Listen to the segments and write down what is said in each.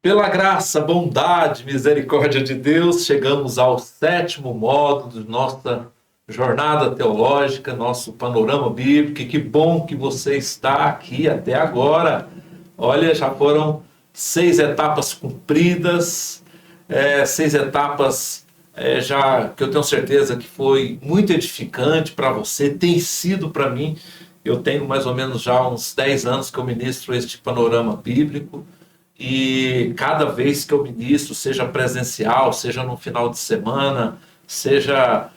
Pela graça, bondade, misericórdia de Deus, chegamos ao sétimo módulo de nossa jornada teológica, nosso panorama bíblico. E que bom que você está aqui até agora. Olha, já foram 6 etapas cumpridas, 6 etapas já que eu tenho certeza que foi muito edificante para você, tem sido para mim. Eu tenho mais ou menos já uns 10 anos que eu ministro este panorama bíblico. E cada vez que eu ministro, seja presencial, seja no final de semana, seja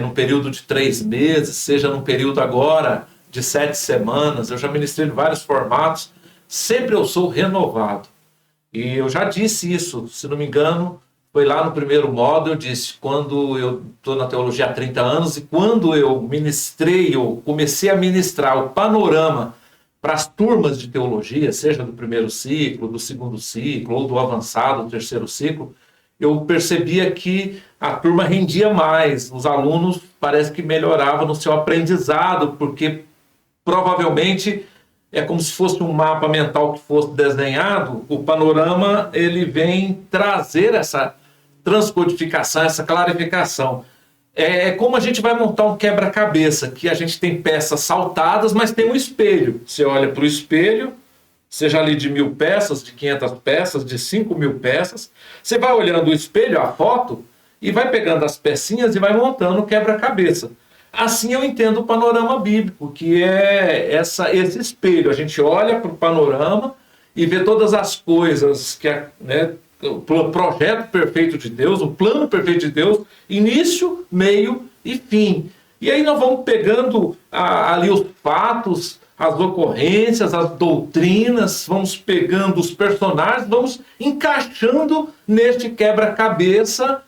num período de 3 meses, seja num período agora de 7 semanas, eu já ministrei em vários formatos, sempre eu sou renovado. E eu já disse isso, se não me engano, foi lá no primeiro módulo, eu disse, quando eu estou na teologia há 30 anos, e quando eu comecei a ministrar o panorama para as turmas de teologia, seja do primeiro ciclo, do segundo ciclo, ou do avançado, do terceiro ciclo, eu percebia que a turma rendia mais, os alunos parece que melhoravam no seu aprendizado, porque provavelmente é como se fosse um mapa mental que fosse desenhado, o panorama ele vem trazer essa transcodificação, essa clarificação. É como a gente vai montar um quebra-cabeça, que a gente tem peças saltadas, mas tem um espelho. Você olha para o espelho, seja ali de 1000 peças, de 500 peças, de 5000 peças, você vai olhando o espelho, a foto, e vai pegando as pecinhas e vai montando o quebra-cabeça. Assim eu entendo o panorama bíblico, que é esse espelho. A gente olha para o panorama e vê todas as coisas que o projeto perfeito de Deus, o plano perfeito de Deus, início, meio e fim. E aí nós vamos pegando ali os fatos, as ocorrências, as doutrinas, vamos pegando os personagens, vamos encaixando neste quebra-cabeça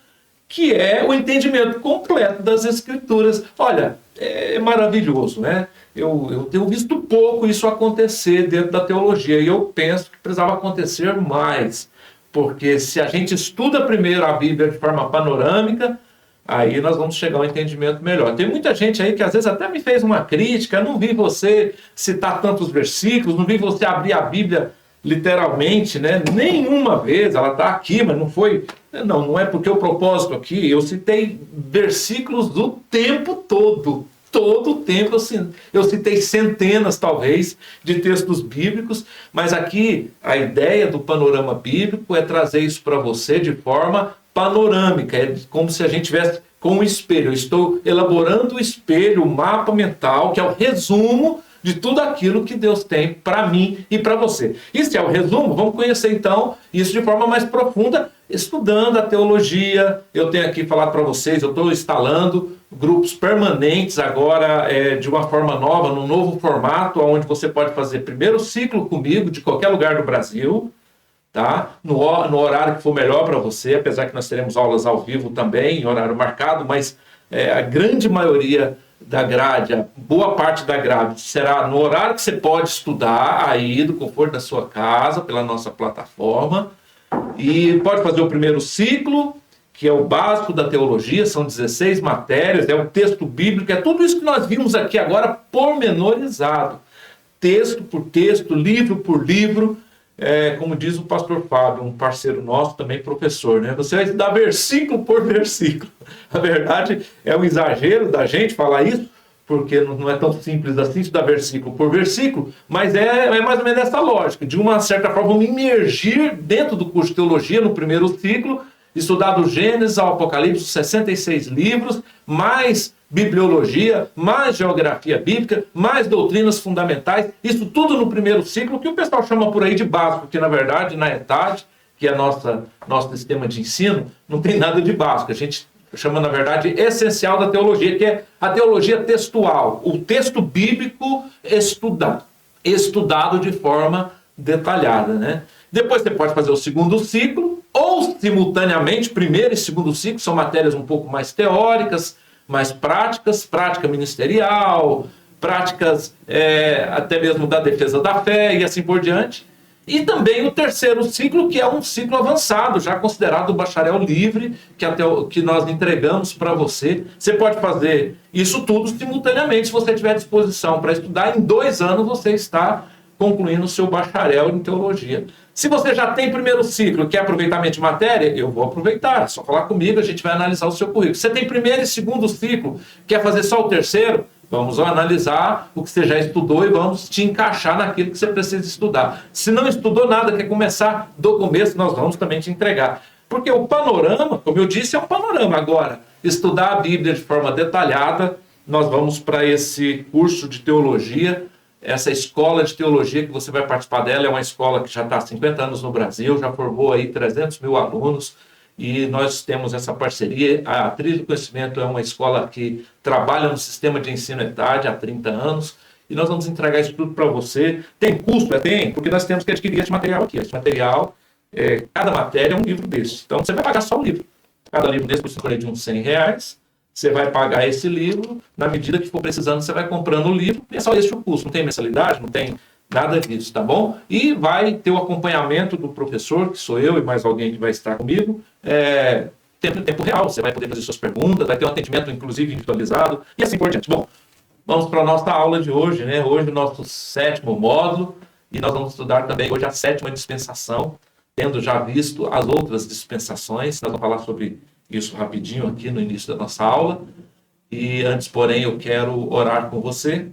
que é o entendimento completo das Escrituras. Olha, é maravilhoso, né? Eu tenho visto pouco isso acontecer dentro da teologia e eu penso que precisava acontecer mais. Porque se a gente estuda primeiro a Bíblia de forma panorâmica, aí nós vamos chegar a um entendimento melhor. Tem muita gente aí que às vezes até me fez uma crítica, não vi você citar tantos versículos, não vi você abrir a Bíblia literalmente, né? Nenhuma vez, ela está aqui, mas não foi... Não é porque o propósito aqui, eu citei versículos do tempo todo. Todo o tempo eu citei centenas, talvez, de textos bíblicos, mas aqui a ideia do panorama bíblico é trazer isso para você de forma panorâmica, é como se a gente tivesse com um espelho. Eu estou elaborando o espelho, o mapa mental, que é o resumo de tudo aquilo que Deus tem para mim e para você. Isso é o resumo, vamos conhecer então isso de forma mais profunda, estudando a teologia. Eu tenho aqui falado para vocês, eu estou instalando grupos permanentes agora de uma forma nova, num novo formato, onde você pode fazer primeiro ciclo comigo, de qualquer lugar do Brasil, tá? No horário que for melhor para você, apesar que nós teremos aulas ao vivo também, em horário marcado, mas a grande maioria da grade, a boa parte da grade será no horário que você pode estudar aí, do conforto da sua casa, pela nossa plataforma, e pode fazer o primeiro ciclo, que é o básico da teologia, são 16 matérias, é um texto bíblico, é tudo isso que nós vimos aqui agora pormenorizado, texto por texto, livro por livro, como diz o pastor Fábio, um parceiro nosso, também professor, né? Você vai estudar versículo por versículo. A verdade é um exagero da gente falar isso, porque não é tão simples assim estudar versículo por versículo, mas é mais ou menos essa lógica. De uma certa forma, vamos imergir dentro do curso de teologia, no primeiro ciclo, estudar do Gênesis ao Apocalipse, 66 livros, mais bibliologia, mais geografia bíblica, mais doutrinas fundamentais, isso tudo no primeiro ciclo, que o pessoal chama por aí de básico, que na verdade, na ETAD, que é nosso sistema de ensino, não tem nada de básico, a gente chama na verdade essencial da teologia, que é a teologia textual, o texto bíblico estudado de forma detalhada, né? Depois você pode fazer o segundo ciclo, ou simultaneamente, primeiro e segundo ciclo, são matérias um pouco mais teóricas, mais práticas, prática ministerial, práticas até mesmo da defesa da fé e assim por diante. E também o terceiro ciclo, que é um ciclo avançado, já considerado o bacharel livre, que nós entregamos para você. Você pode fazer isso tudo simultaneamente, se você tiver disposição para estudar. Em 2 anos você está concluindo o seu bacharel em teologia. Se você já tem primeiro ciclo, quer aproveitamento de matéria, eu vou aproveitar. É só falar comigo, a gente vai analisar o seu currículo. Você tem primeiro e segundo ciclo, quer fazer só o terceiro? Vamos analisar o que você já estudou e vamos te encaixar naquilo que você precisa estudar. Se não estudou nada, quer começar do começo, nós vamos também te entregar. Porque o panorama, como eu disse, é um panorama. Agora, estudar a Bíblia de forma detalhada, nós vamos para esse curso de teologia. Essa escola de teologia que você vai participar dela é uma escola que já está há 50 anos no Brasil, já formou aí 300 mil alunos, e nós temos essa parceria. A Trilha do Conhecimento é uma escola que trabalha no sistema de ensino ETAD há 30 anos, e nós vamos entregar isso tudo para você. Tem custo? Tem, porque nós temos que adquirir esse material aqui. Esse material, cada matéria é um livro desse. Então você vai pagar só o livro. Cada livro desse custa de uns R$100. Você vai pagar esse livro, na medida que for precisando, você vai comprando o livro, e é só esse o custo, não tem mensalidade, não tem nada disso, tá bom? E vai ter o acompanhamento do professor, que sou eu e mais alguém que vai estar comigo, tempo real, você vai poder fazer suas perguntas, vai ter um atendimento, inclusive, individualizado, e assim por diante. Bom, vamos para a nossa aula de hoje, né? Hoje o nosso 7º módulo, e nós vamos estudar também hoje a 7ª dispensação, tendo já visto as outras dispensações. Nós vamos falar sobre isso rapidinho aqui no início da nossa aula. E antes, porém, eu quero orar com você,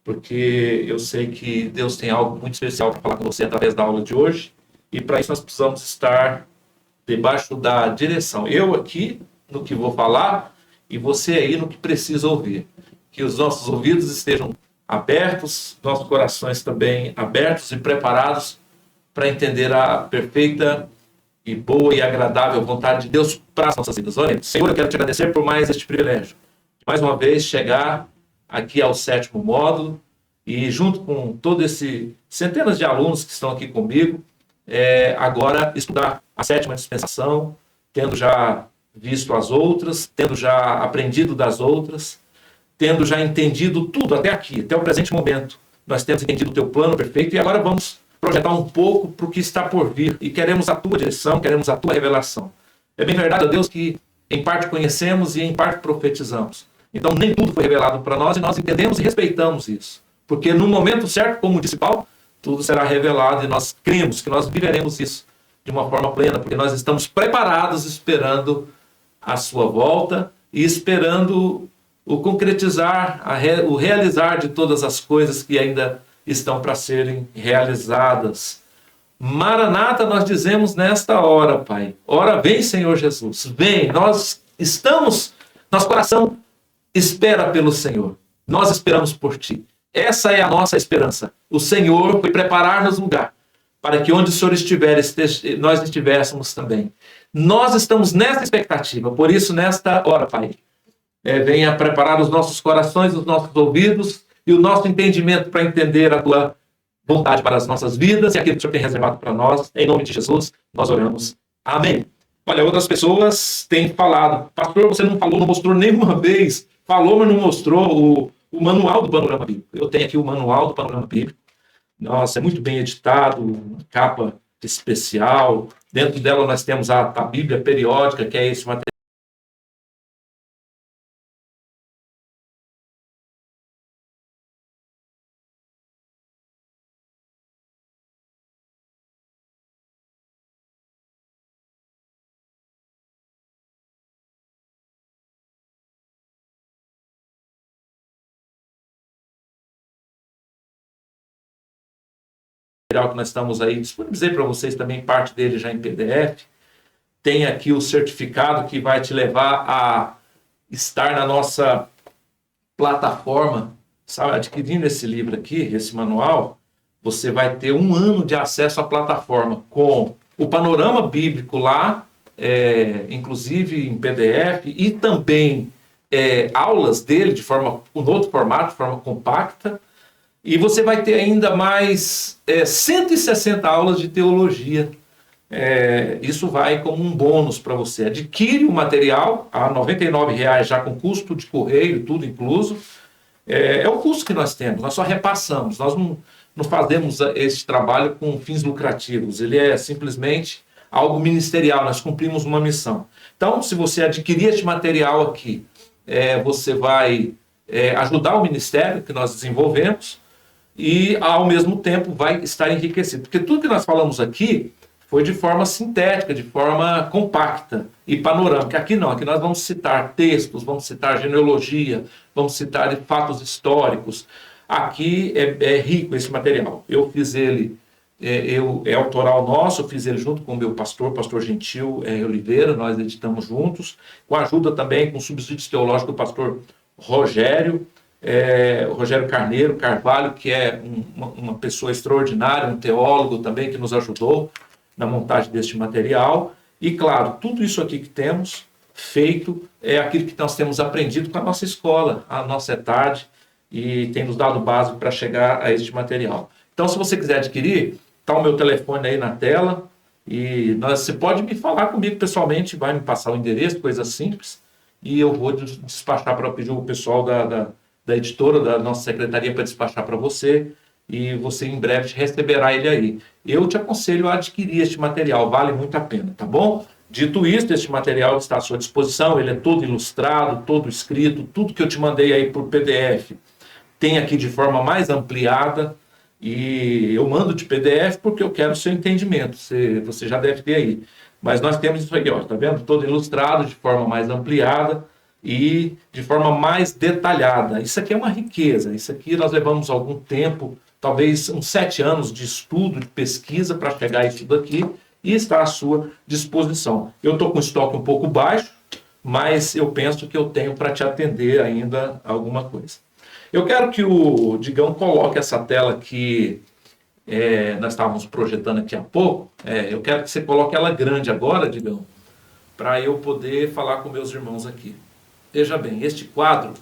porque eu sei que Deus tem algo muito especial para falar com você através da aula de hoje, e para isso nós precisamos estar debaixo da direção. Eu aqui no que vou falar e você aí no que precisa ouvir. Que os nossos ouvidos estejam abertos, nossos corações também abertos e preparados para entender a perfeita e boa e agradável vontade de Deus para as nossas vidas. Olha, Senhor, eu quero te agradecer por mais este privilégio. Mais uma vez, chegar aqui ao 7º módulo e junto com todo esse centenas de alunos que estão aqui comigo, agora estudar a 7ª dispensação, tendo já visto as outras, tendo já aprendido das outras, tendo já entendido tudo até aqui, até o presente momento. Nós temos entendido o teu plano perfeito e agora vamos projetar um pouco para o que está por vir. E queremos a tua direção, queremos a tua revelação. É bem verdade, ó Deus, que em parte conhecemos e em parte profetizamos. Então nem tudo foi revelado para nós e nós entendemos e respeitamos isso. Porque no momento certo, como disse Paulo, tudo será revelado e nós cremos que nós viveremos isso de uma forma plena, porque nós estamos preparados esperando a sua volta e esperando o concretizar, o realizar de todas as coisas que ainda estão para serem realizadas. Maranata, nós dizemos nesta hora, Pai. Ora, vem, Senhor Jesus. Vem, nós estamos, nosso coração espera pelo Senhor. Nós esperamos por Ti. Essa é a nossa esperança. O Senhor foi preparar-nos lugar para que onde o Senhor estiver, nós estivéssemos também. Nós estamos nessa expectativa. Por isso, nesta hora, Pai, venha preparar os nossos corações, os nossos ouvidos e o nosso entendimento para entender a Tua vontade para as nossas vidas e aquilo que o Senhor tem reservado para nós. Em nome de Jesus, nós oramos. Amém. Olha, outras pessoas têm falado, pastor, você não falou, não mostrou nenhuma vez, falou, mas não mostrou o manual do Panorama Bíblico. Eu tenho aqui o manual do Panorama Bíblico. Nossa, é muito bem editado, uma capa especial. Dentro dela nós temos a Bíblia periódica, que é esse material que nós estamos aí, disponibilizei para vocês também parte dele já em PDF. Tem aqui o certificado que vai te levar a estar na nossa plataforma, sabe? Adquirindo esse livro aqui, esse manual, você vai ter 1 ano de acesso à plataforma com o panorama bíblico lá, inclusive em PDF, e também aulas dele de forma, um outro formato, de forma compacta. E você vai ter ainda mais 160 aulas de teologia. Isso vai como um bônus para você. Adquire o material a R$ 99,00 já com custo de correio, tudo incluso. É o custo que nós temos, nós só repassamos. Nós não fazemos esse trabalho com fins lucrativos. Ele é simplesmente algo ministerial, nós cumprimos uma missão. Então, se você adquirir este material aqui, você vai ajudar o ministério que nós desenvolvemos. e ao mesmo tempo vai estar enriquecido. Porque tudo que nós falamos aqui foi de forma sintética, de forma compacta e panorâmica. Aqui não, aqui nós vamos citar textos, vamos citar genealogia, vamos citar fatos históricos. Aqui é rico esse material. Eu fiz ele, é autoral nosso, eu fiz ele junto com o meu pastor Gentil Oliveira, nós editamos juntos, com a ajuda também, com subsídios teológicos do pastor Rogério Carneiro Carvalho, que é uma pessoa extraordinária, um teólogo também que nos ajudou na montagem deste material. E claro, tudo isso aqui que temos feito é aquilo que nós temos aprendido com a nossa escola, a nossa ETAD, e tem nos dado básico para chegar a este material. Então, se você quiser adquirir, está o meu telefone aí na tela, e você pode me falar comigo pessoalmente, vai me passar o endereço, coisa simples, e eu vou despachar para pedir o pessoal da editora, da nossa secretaria, para despachar para você, e você em breve receberá ele aí. Eu te aconselho a adquirir este material, vale muito a pena, tá bom? Dito isso, este material está à sua disposição, ele é todo ilustrado, todo escrito, tudo que eu te mandei aí por PDF tem aqui de forma mais ampliada, e eu mando de PDF porque eu quero o seu entendimento, você já deve ter aí. Mas nós temos isso aqui, ó, tá vendo? Todo ilustrado de forma mais ampliada e de forma mais detalhada. Isso aqui é uma riqueza, isso aqui nós levamos algum tempo, talvez uns 7 anos de estudo, de pesquisa para chegar a isso daqui, e está à sua disposição. Eu estou com estoque um pouco baixo, mas eu penso que eu tenho para te atender ainda alguma coisa. Eu quero que o Digão coloque essa tela que nós estávamos projetando aqui há pouco. Eu quero que você coloque ela grande agora, Digão, para eu poder falar com meus irmãos aqui. Veja bem, este quadro,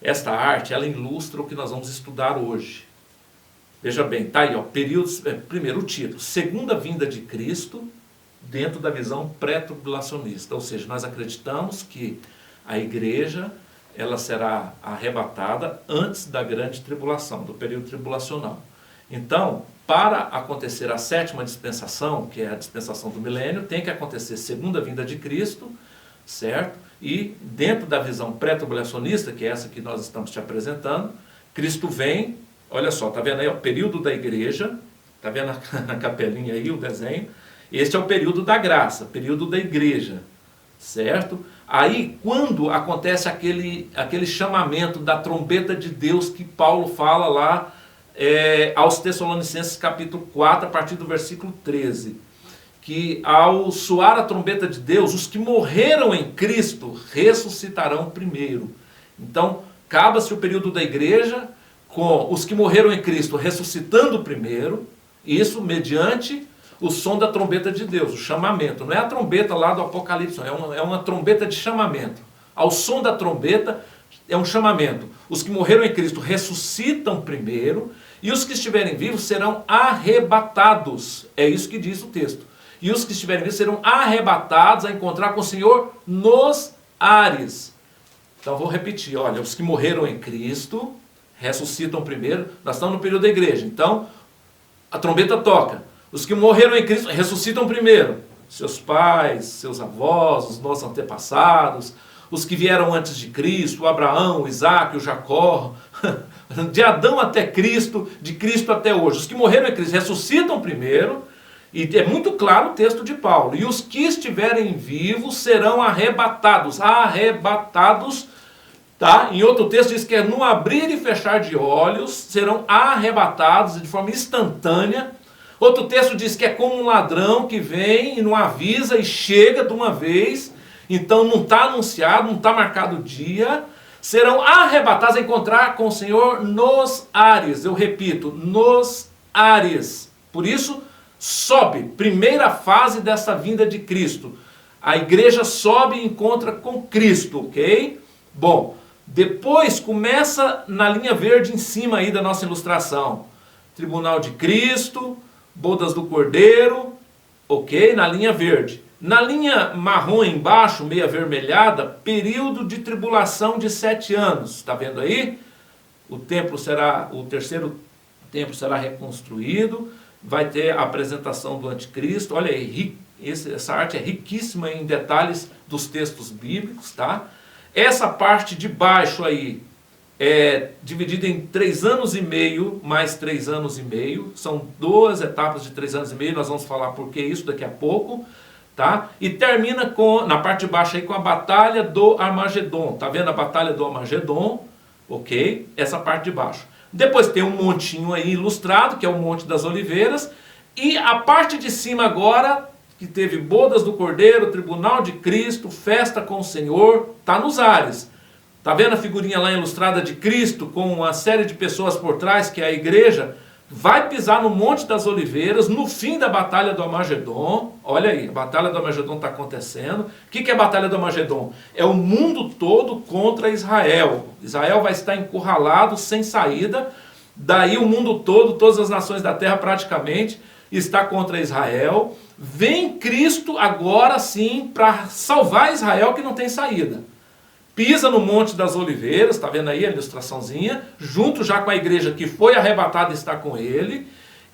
esta arte, ela ilustra o que nós vamos estudar hoje. Veja bem, tá aí, ó, períodos, primeiro o título, Segunda Vinda de Cristo, dentro da visão pré-tribulacionista. Ou seja, nós acreditamos que a igreja, ela será arrebatada antes da grande tribulação, do período tribulacional. Então, para acontecer a sétima dispensação, que é a dispensação do milênio, tem que acontecer segunda vinda de Cristo, certo? E dentro da visão pré-tribulacionista, que é essa que nós estamos te apresentando, Cristo vem, olha só, tá vendo aí, ó, período da igreja, tá vendo na capelinha aí o desenho? Este é o período da graça, período da igreja, certo? Aí, quando acontece aquele chamamento da trombeta de Deus que Paulo fala lá aos Tessalonicenses capítulo 4, a partir do versículo 13, que ao soar a trombeta de Deus, os que morreram em Cristo ressuscitarão primeiro. Então, acaba-se o período da igreja com os que morreram em Cristo ressuscitando primeiro, isso mediante o som da trombeta de Deus, o chamamento. Não é a trombeta lá do Apocalipse, não, é uma trombeta de chamamento. Ao som da trombeta é um chamamento. Os que morreram em Cristo ressuscitam primeiro, e os que estiverem vivos serão arrebatados. É isso que diz o texto. E os que estiverem vivos serão arrebatados a encontrar com o Senhor nos ares. Então vou repetir, olha, os que morreram em Cristo ressuscitam primeiro. Nós estamos no período da igreja, então a trombeta toca. Os que morreram em Cristo ressuscitam primeiro. Seus pais, seus avós, os nossos antepassados, os que vieram antes de Cristo, o Abraão, o Isaac, o Jacó, de Adão até Cristo, de Cristo até hoje. Os que morreram em Cristo ressuscitam primeiro, e é muito claro o texto de Paulo. E os que estiverem vivos serão arrebatados. Arrebatados, tá? Em outro texto diz que é no abrir e fechar de olhos, serão arrebatados de forma instantânea. Outro texto diz que é como um ladrão que vem e não avisa e chega de uma vez, então não está anunciado, não está marcado o dia, serão arrebatados a encontrar com o Senhor nos ares. Eu repito, nos ares. Por isso, sobe, primeira fase dessa vinda de Cristo. A igreja sobe e encontra com Cristo, ok? Bom, depois começa na linha verde em cima aí da nossa ilustração. Tribunal de Cristo, bodas do Cordeiro, ok? Na linha verde. Na linha marrom embaixo, meio avermelhada, período de tribulação de 7 anos. Está vendo aí? O terceiro templo será reconstruído, vai ter a apresentação do anticristo. Olha aí, essa arte é riquíssima em detalhes dos textos bíblicos, tá? Essa parte de baixo aí, dividido em 3 anos e meio, mais 3 anos e meio. São 2 etapas de 3 anos e meio, nós vamos falar por que isso daqui a pouco. Tá? E termina na parte de baixo aí com a Batalha do Armagedon. Tá vendo a Batalha do Armagedon? Ok? Essa parte de baixo. Depois tem um montinho aí ilustrado, que é o Monte das Oliveiras. E a parte de cima agora, que teve bodas do Cordeiro, tribunal de Cristo, festa com o Senhor, tá nos ares. Tá vendo a figurinha lá ilustrada de Cristo com uma série de pessoas por trás, que é a igreja? Vai pisar no Monte das Oliveiras, no fim da Batalha do Armagedon. Olha aí, a Batalha do Armagedon está acontecendo. O que é a Batalha do Armagedon? É o mundo todo contra Israel. Israel vai estar encurralado, sem saída. Daí o mundo todo, todas as nações da terra praticamente, está contra Israel. Vem Cristo agora sim para salvar Israel que não tem saída. Pisa no Monte das Oliveiras, está vendo aí a ilustraçãozinha, junto já com a igreja que foi arrebatada e está com ele.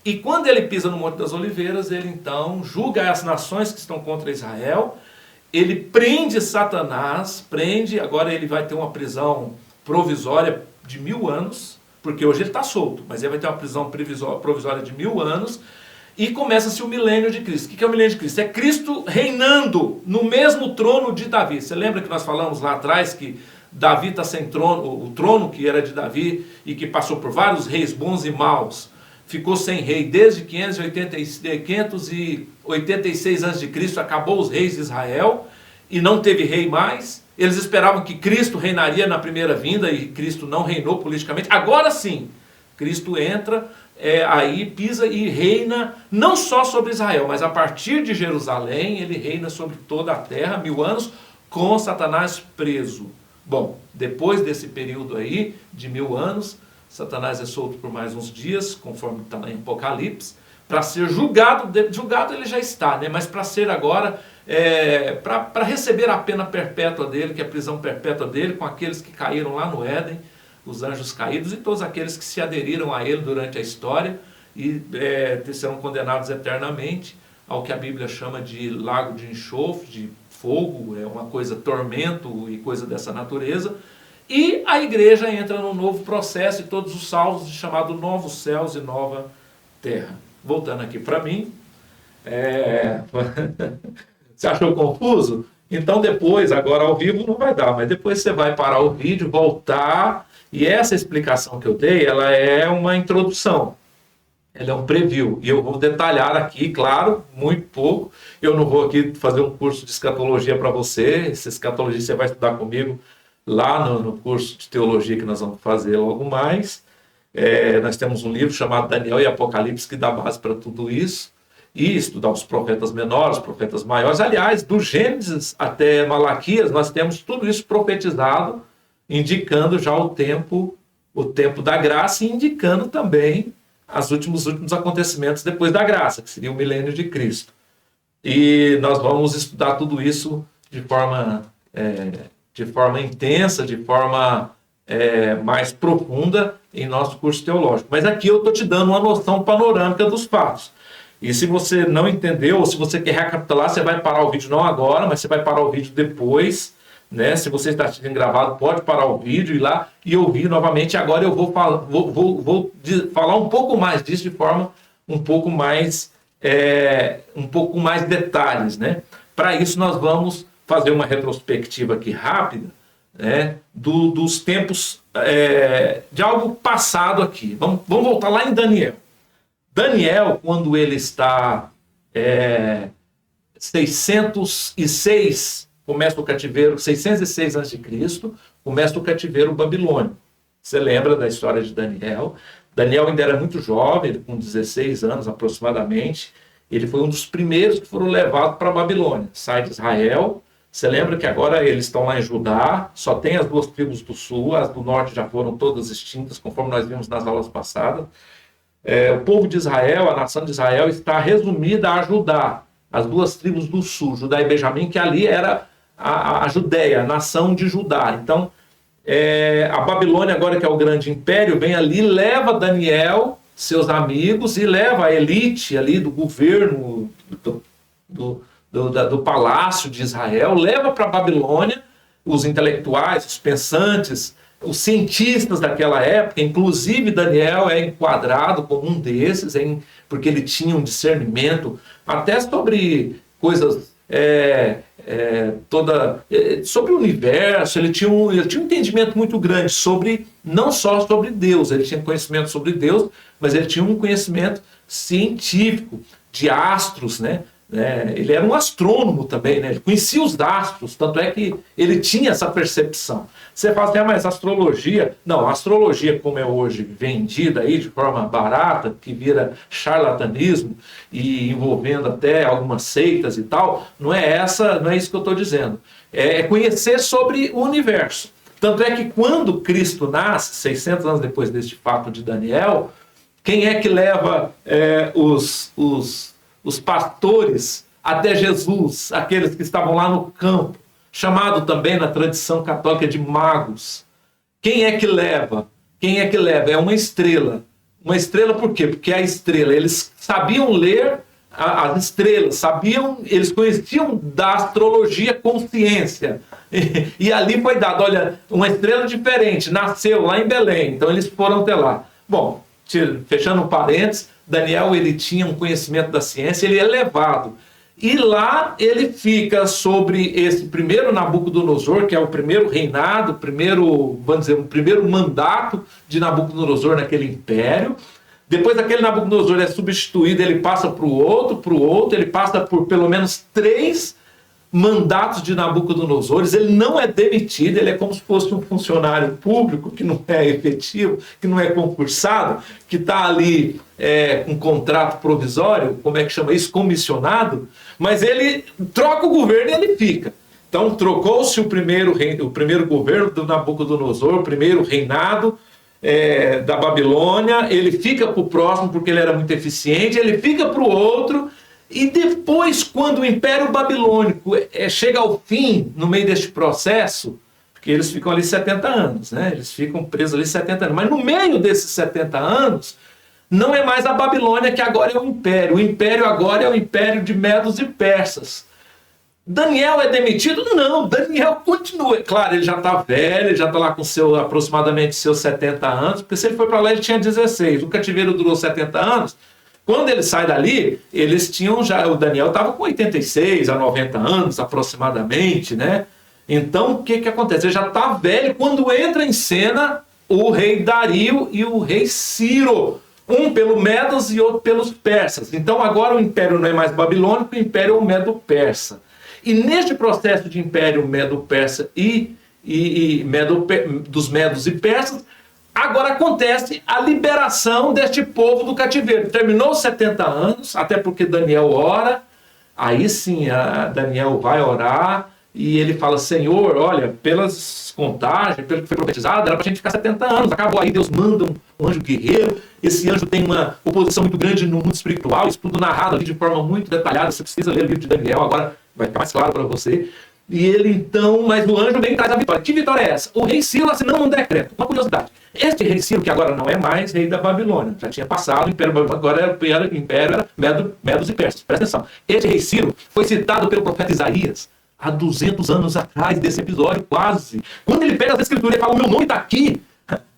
E quando ele pisa no Monte das Oliveiras, ele então julga as nações que estão contra Israel. Ele prende Satanás, agora ele vai ter uma prisão provisória de 1000 anos, porque hoje ele está solto, mas ele vai ter uma prisão provisória de 1000 anos. E começa-se o milênio de Cristo. O que é o milênio de Cristo? É Cristo reinando no mesmo trono de Davi. Você lembra que nós falamos lá atrás que Davi está sem trono, o trono que era de Davi e que passou por vários reis bons e maus, ficou sem rei desde 586 a.C., acabou os reis de Israel e não teve rei mais. Eles esperavam que Cristo reinaria na primeira vinda e Cristo não reinou politicamente. Agora sim, Cristo entra, aí pisa e reina não só sobre Israel, mas a partir de Jerusalém ele reina sobre toda a terra, 1000 anos, com Satanás preso. Bom, depois desse período aí de 1000 anos, Satanás é solto por mais uns dias, conforme está em Apocalipse, para ser julgado. Julgado ele já está, né? Mas para ser agora, para receber a pena perpétua dele, que é a prisão perpétua dele, com aqueles que caíram lá no Éden, os anjos caídos e todos aqueles que se aderiram a ele durante a história e serão condenados eternamente ao que a Bíblia chama de lago de enxofre, de fogo, é uma coisa, tormento e coisa dessa natureza. E a igreja entra num novo processo e todos os salvos, chamado novos céus e nova terra. Voltando aqui para mim, você achou confuso? Então depois, agora ao vivo não vai dar, mas depois você vai parar o vídeo, voltar. E essa explicação que eu dei, ela é uma introdução, ela é um preview, e eu vou detalhar aqui, claro, muito pouco. Eu não vou aqui fazer um curso de escatologia para você, essa escatologia você vai estudar comigo lá no curso de teologia que nós vamos fazer logo mais. Nós temos um livro chamado Daniel e Apocalipse que dá base para tudo isso, e estudar os profetas menores, os profetas maiores. Aliás, do Gênesis até Malaquias, nós temos tudo isso profetizado, indicando já o tempo da graça e indicando também os últimos acontecimentos depois da graça, que seria o milênio de Cristo. E nós vamos estudar tudo isso de forma intensa, de forma mais profunda em nosso curso teológico. Mas aqui eu estou te dando uma noção panorâmica dos fatos. E se você não entendeu, ou se você quer recapitular, você vai parar o vídeo não agora, mas você vai parar o vídeo depois, né? Se você está assistindo gravado, pode parar o vídeo, ir lá e ouvir novamente. Agora eu vou falar um pouco mais disso de forma um pouco mais detalhes, né? Para isso nós vamos fazer uma retrospectiva aqui rápida, né? Dos tempos de algo passado aqui. Vamos voltar lá em Daniel. Daniel, quando ele está 606, começa o cativeiro, 606 a.C., começa o cativeiro babilônico. Você lembra da história de Daniel? Daniel ainda era muito jovem, com 16 anos aproximadamente. Ele foi um dos primeiros que foram levados para a Babilônia. Sai de Israel. Você lembra que agora eles estão lá em Judá, só tem as 2 tribos do sul, as do norte já foram todas extintas, conforme nós vimos nas aulas passadas. O povo de Israel, a nação de Israel, está resumida a Judá, as 2 tribos do sul, Judá e Benjamim, que ali era a Judéia, a nação de Judá. Então, a Babilônia, agora que é o grande império, vem ali, leva Daniel, seus amigos, e leva a elite ali do governo, do palácio de Israel, leva para a Babilônia os intelectuais, os pensantes, os cientistas daquela época, inclusive Daniel é enquadrado como um desses, porque ele tinha um discernimento até sobre coisas sobre o universo. Ele tinha um entendimento muito grande não só sobre Deus, ele tinha conhecimento sobre Deus, mas ele tinha um conhecimento científico de astros, né? Ele era um astrônomo também, né? Ele conhecia os astros, tanto é que ele tinha essa percepção. Você fala assim, mas astrologia... Não, a astrologia como é hoje vendida aí de forma barata, que vira charlatanismo e envolvendo até algumas seitas e tal, não é isso que eu estou dizendo. É conhecer sobre o universo. Tanto é que quando Cristo nasce, 600 anos depois deste fato de Daniel, quem é que leva os pastores até Jesus, aqueles que estavam lá no campo, chamado também na tradição católica de magos? Quem é que leva? É uma estrela. Uma estrela por quê? Porque a estrela, eles sabiam ler as estrelas, eles conheciam da astrologia com ciência. E ali foi dado, olha, uma estrela diferente, nasceu lá em Belém, então eles foram até lá. Bom, fechando um parênteses, Daniel, ele tinha um conhecimento da ciência, ele é levado. E lá ele fica sobre esse primeiro Nabucodonosor, que é o primeiro reinado, o primeiro mandato de Nabucodonosor naquele império. Depois aquele Nabucodonosor é substituído, ele passa para o outro, ele passa por pelo menos 3 mandatos de Nabucodonosor. Ele não é demitido, ele é como se fosse um funcionário público que não é efetivo, que não é concursado, que está ali com contrato provisório, como é que chama isso? Comissionado, mas ele troca o governo e ele fica. Então trocou-se o primeiro governo do Nabucodonosor, o primeiro reinado da Babilônia, ele fica para o próximo porque ele era muito eficiente, ele fica para o outro. E depois, quando o Império Babilônico chega ao fim, no meio deste processo, porque eles ficam ali 70 anos, né? Eles ficam presos ali 70 anos. Mas no meio desses 70 anos, não é mais a Babilônia que agora é o Império. O Império agora é o Império de Medos e Persas. Daniel é demitido? Não, Daniel continua. Claro, ele já está velho, ele já está lá com aproximadamente seus 70 anos, porque se ele foi para lá, ele tinha 16. O cativeiro durou 70 anos. Quando ele sai dali, eles tinham já... O Daniel estava com 86 a 90 anos, aproximadamente, né? Então, o que acontece? Ele já está velho quando entra em cena o rei Dario e o rei Ciro. Um pelo Medos e outro pelos persas. Então, agora o império não é mais babilônico, o império é o Medo-Persa. E neste processo de império Medo-Persa dos Medos e Persas, agora acontece a liberação deste povo do cativeiro. Terminou os 70 anos, até porque Daniel ora. Aí sim, Daniel vai orar e ele fala, Senhor, olha, pelas contagens, pelo que foi profetizado, era para a gente ficar 70 anos. Acabou. Aí Deus manda um anjo guerreiro. Esse anjo tem uma oposição muito grande no mundo espiritual. Isso tudo narrado ali de forma muito detalhada. Você precisa ler o livro de Daniel, agora vai ficar mais claro para você. E ele então, mas o anjo vem e traz a vitória. Que vitória é essa? O rei Ciro assinando um decreto. Uma curiosidade. Este rei Ciro, que agora não é mais rei da Babilônia, já tinha passado, o império agora o império era Medos e Persas. Presta atenção. Este rei Ciro foi citado pelo profeta Isaías há 200 anos atrás desse episódio, quase. Quando ele pega as escrituras e fala, o meu nome está aqui.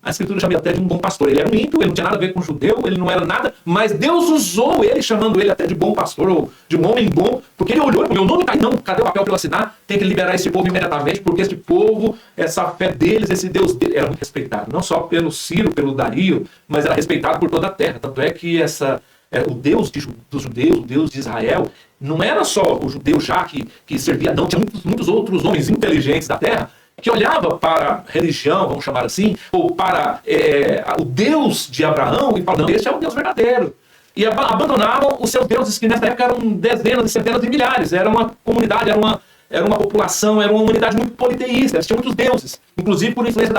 A escritura chama ele até de um bom pastor. Ele era um ímpio, ele não tinha nada a ver com judeu, ele não era nada, mas Deus usou ele, chamando ele até de bom pastor, ou de um homem bom, porque ele olhou, o meu nome está aí, não, cadê o papel para eu assinar? Tem que liberar esse povo imediatamente, porque esse povo, essa fé deles, esse Deus dele, era muito respeitado, não só pelo Ciro, pelo Dario, mas era respeitado por toda a terra. Tanto é que o Deus dos judeus, o Deus de Israel, não era só o judeu já que servia, não, tinha muitos outros homens inteligentes da terra, que olhava para a religião, vamos chamar assim, ou para o Deus de Abraão e falavam, não, este é o Deus verdadeiro. E abandonavam os seus deuses, que nessa época eram dezenas e centenas de milhares. Era uma comunidade, era uma população, era uma humanidade muito politeísta. Eles tinham muitos deuses, inclusive por influência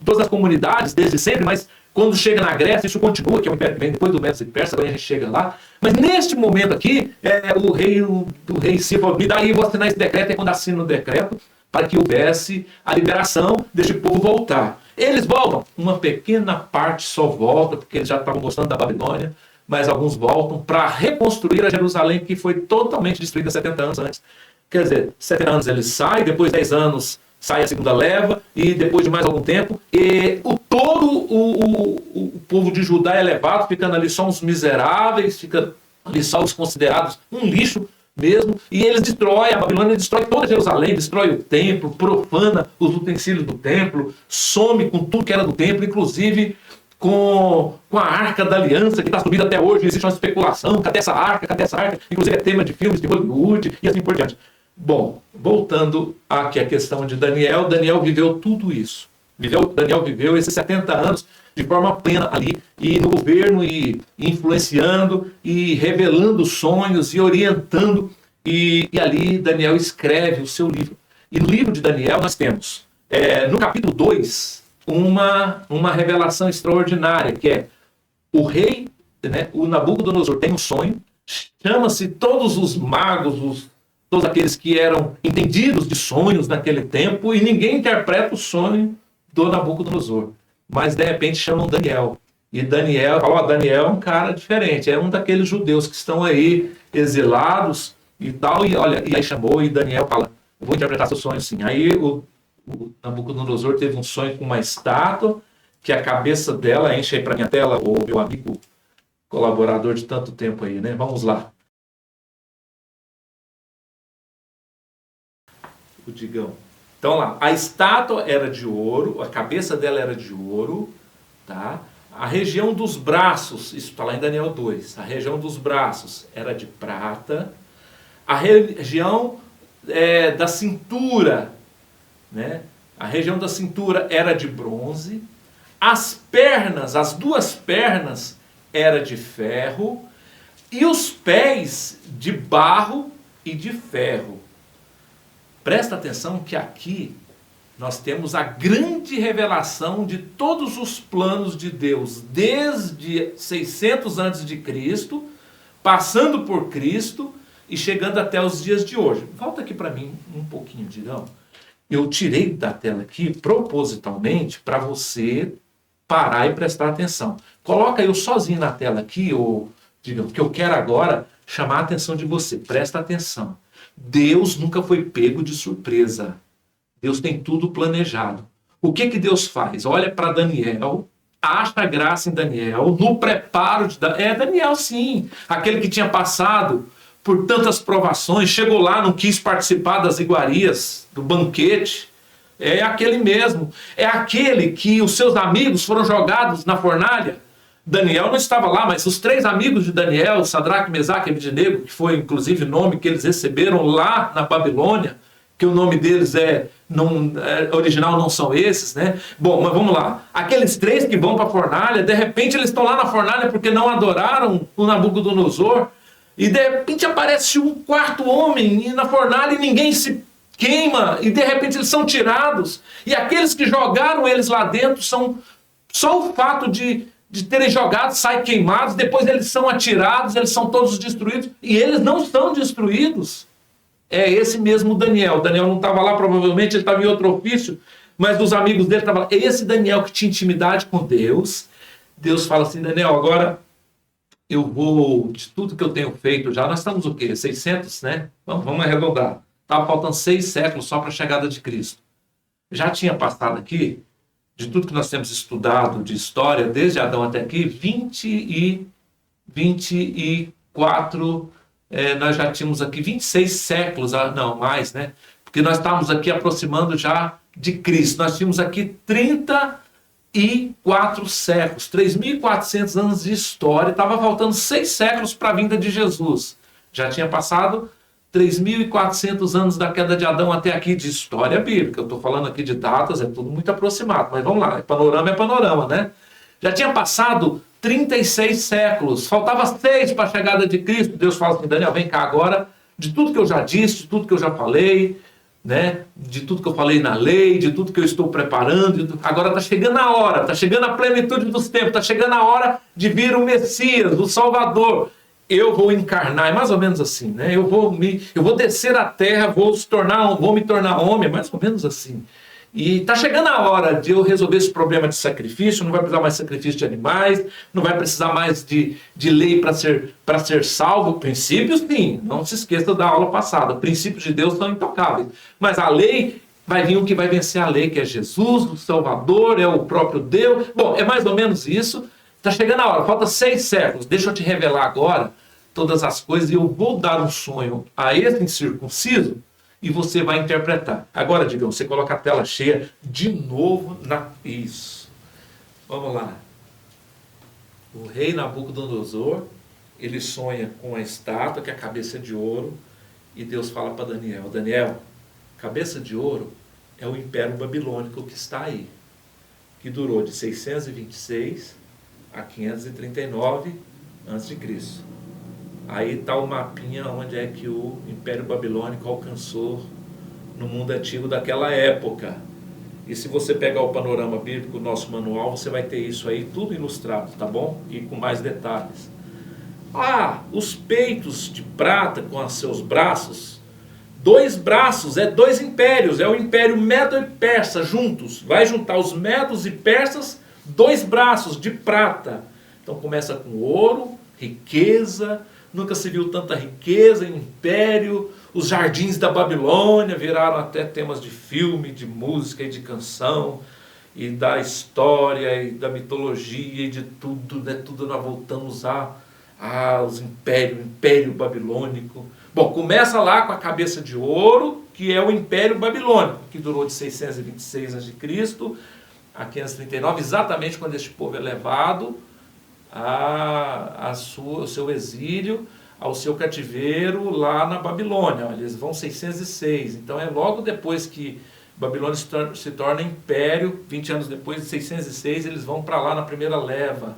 todas as comunidades, desde sempre, mas quando chega na Grécia, isso continua, que é o império que vem depois do Medos e Persas, agora a gente chega lá. Mas neste momento aqui, o rei Ciro falou, me dá aí, vou assinar esse decreto, e quando assina o decreto, para que houvesse a liberação deste povo voltar. Eles voltam, uma pequena parte só volta, porque eles já estavam gostando da Babilônia, mas alguns voltam para reconstruir a Jerusalém, que foi totalmente destruída 70 anos antes. Quer dizer, 70 anos eles saem, depois 10 anos sai a segunda leva, e depois de mais algum tempo, o povo de Judá é levado, ficando ali só uns miseráveis, fica ali só os considerados um lixo mesmo, e eles destroem, a Babilônia destrói toda Jerusalém, destrói o templo, profana os utensílios do templo, some com tudo que era do templo, inclusive com a Arca da Aliança, que está subida até hoje. Existe uma especulação, cadê essa arca, inclusive é tema de filmes de Hollywood, e assim por diante. Bom, voltando aqui à questão de Daniel, Daniel viveu tudo isso. Daniel viveu esses 70 anos de forma plena ali, e no governo, e influenciando, e revelando sonhos, e orientando, e ali Daniel escreve o seu livro. E no livro de Daniel nós temos, no capítulo 2, uma revelação extraordinária, que é o rei, né, o Nabucodonosor tem um sonho, chama-se todos os magos, todos aqueles que eram entendidos de sonhos naquele tempo, e ninguém interpreta o sonho do Nabucodonosor. Mas de repente chamam Daniel. E Daniel fala, Daniel é um cara diferente, é um daqueles judeus que estão aí exilados e tal, e olha, e aí chamou, e Daniel fala, eu vou interpretar seu sonho assim. Aí o Nabucodonosor teve um sonho com uma estátua, que a cabeça dela, enche aí para minha tela, o meu amigo colaborador de tanto tempo aí, né? Vamos lá. O Digão. Então lá, a estátua era de ouro, a cabeça dela era de ouro, tá? A região dos braços, isso está lá em Daniel 2, a região dos braços era de prata, a região da cintura, né? A região da cintura era de bronze, as duas pernas era de ferro, e os pés de barro e de ferro. Presta atenção que aqui nós temos a grande revelação de todos os planos de Deus, desde 600 a.C., passando por Cristo e chegando até os dias de hoje. Volta aqui para mim um pouquinho, Digão. Eu tirei da tela aqui propositalmente para você parar e prestar atenção. Coloca eu sozinho na tela aqui, Digão, que eu quero agora chamar a atenção de você. Presta atenção. Deus nunca foi pego de surpresa. Deus tem tudo planejado. O que Deus faz? Olha para Daniel, acha graça em Daniel, no preparo de Daniel, sim, aquele que tinha passado por tantas provações, chegou lá, não quis participar das iguarias, do banquete. É aquele mesmo. É aquele que os seus amigos foram jogados na fornalha. Daniel não estava lá, mas os 3 amigos de Daniel, Sadraque, Mesaque e Abednego, que foi inclusive o nome que eles receberam lá na Babilônia, que o nome deles original não são esses, né? Bom, mas vamos lá. Aqueles 3 que vão para a fornalha, de repente eles estão lá na fornalha porque não adoraram o Nabucodonosor, e de repente aparece um 4º homem na fornalha e ninguém se queima, e de repente eles são tirados, e aqueles que jogaram eles lá dentro são só o fato de terem jogado, saem queimados, depois eles são atirados, eles são todos destruídos, e eles não são destruídos. É esse mesmo Daniel. Daniel não estava lá, provavelmente ele estava em outro ofício, mas os amigos dele estavam lá. Esse Daniel que tinha intimidade com Deus, Deus fala assim, Daniel, agora eu vou, de tudo que eu tenho feito já, nós estamos o quê? 600, né? Vamos arredondar. Estava faltando 6 séculos só para a chegada de Cristo. Já tinha passado aqui, de tudo que nós temos estudado de história, desde Adão até aqui, 24, nós já tínhamos aqui 26 séculos, não, mais, né? Porque nós estávamos aqui aproximando já de Cristo. Nós tínhamos aqui 34 séculos, 3.400 anos de história, estava faltando 6 séculos para a vinda de Jesus. Já tinha passado 3.400 anos da queda de Adão até aqui de história bíblica. Eu estou falando aqui de datas, é tudo muito aproximado, mas vamos lá, panorama, né? Já tinha passado 36 séculos, faltava 6 para a chegada de Cristo. Deus fala assim, Daniel, vem cá agora, de tudo que eu já disse, de tudo que eu já falei, né? De tudo que eu falei na lei, de tudo que eu estou preparando, agora está chegando a hora, está chegando a plenitude dos tempos, está chegando a hora de vir o Messias, o Salvador. Eu vou encarnar, é mais ou menos assim, né? Eu vou descer à terra, vou me tornar homem, é mais ou menos assim. E está chegando a hora de eu resolver esse problema de sacrifício, não vai precisar mais de sacrifício de animais, não vai precisar mais de lei para ser salvo. Princípios, sim, não se esqueça da aula passada. Princípios de Deus são intocáveis. Mas a lei vai vir um que vai vencer a lei, que é Jesus, o Salvador, é o próprio Deus. Bom, é mais ou menos isso. Está chegando a hora, falta 6 séculos. Deixa eu te revelar agora todas as coisas e eu vou dar um sonho a esse incircunciso e você vai interpretar. Agora, Digão, você coloca a tela cheia de novo na... Isso. Vamos lá. O rei Nabucodonosor, ele sonha com a estátua, que é a cabeça de ouro, e Deus fala para Daniel, Daniel, cabeça de ouro é o Império Babilônico que está aí, que durou de 626 a 539 a.C. Aí está o mapinha onde é que o Império Babilônico alcançou no mundo antigo daquela época. E se você pegar o panorama bíblico, o nosso manual, você vai ter isso aí tudo ilustrado, tá bom? E com mais detalhes. Os peitos de prata com os seus braços, 2 braços, 2 impérios, é o Império Medo e Persa juntos. Vai juntar os medos e persas, 2 braços de prata. Então começa com ouro, riqueza, nunca se viu tanta riqueza em império. Os jardins da Babilônia viraram até temas de filme, de música e de canção, e da história, e da mitologia, e de tudo, né? Tudo nós voltamos os Império Babilônico. Bom, começa lá com a cabeça de ouro, que é o Império Babilônico, que durou de 626 a.C. a 539, exatamente quando este povo é levado ao seu exílio, ao seu cativeiro lá na Babilônia. Eles vão 606, então é logo depois que Babilônia se torna império, 20 anos depois, de 606, eles vão para lá na primeira leva.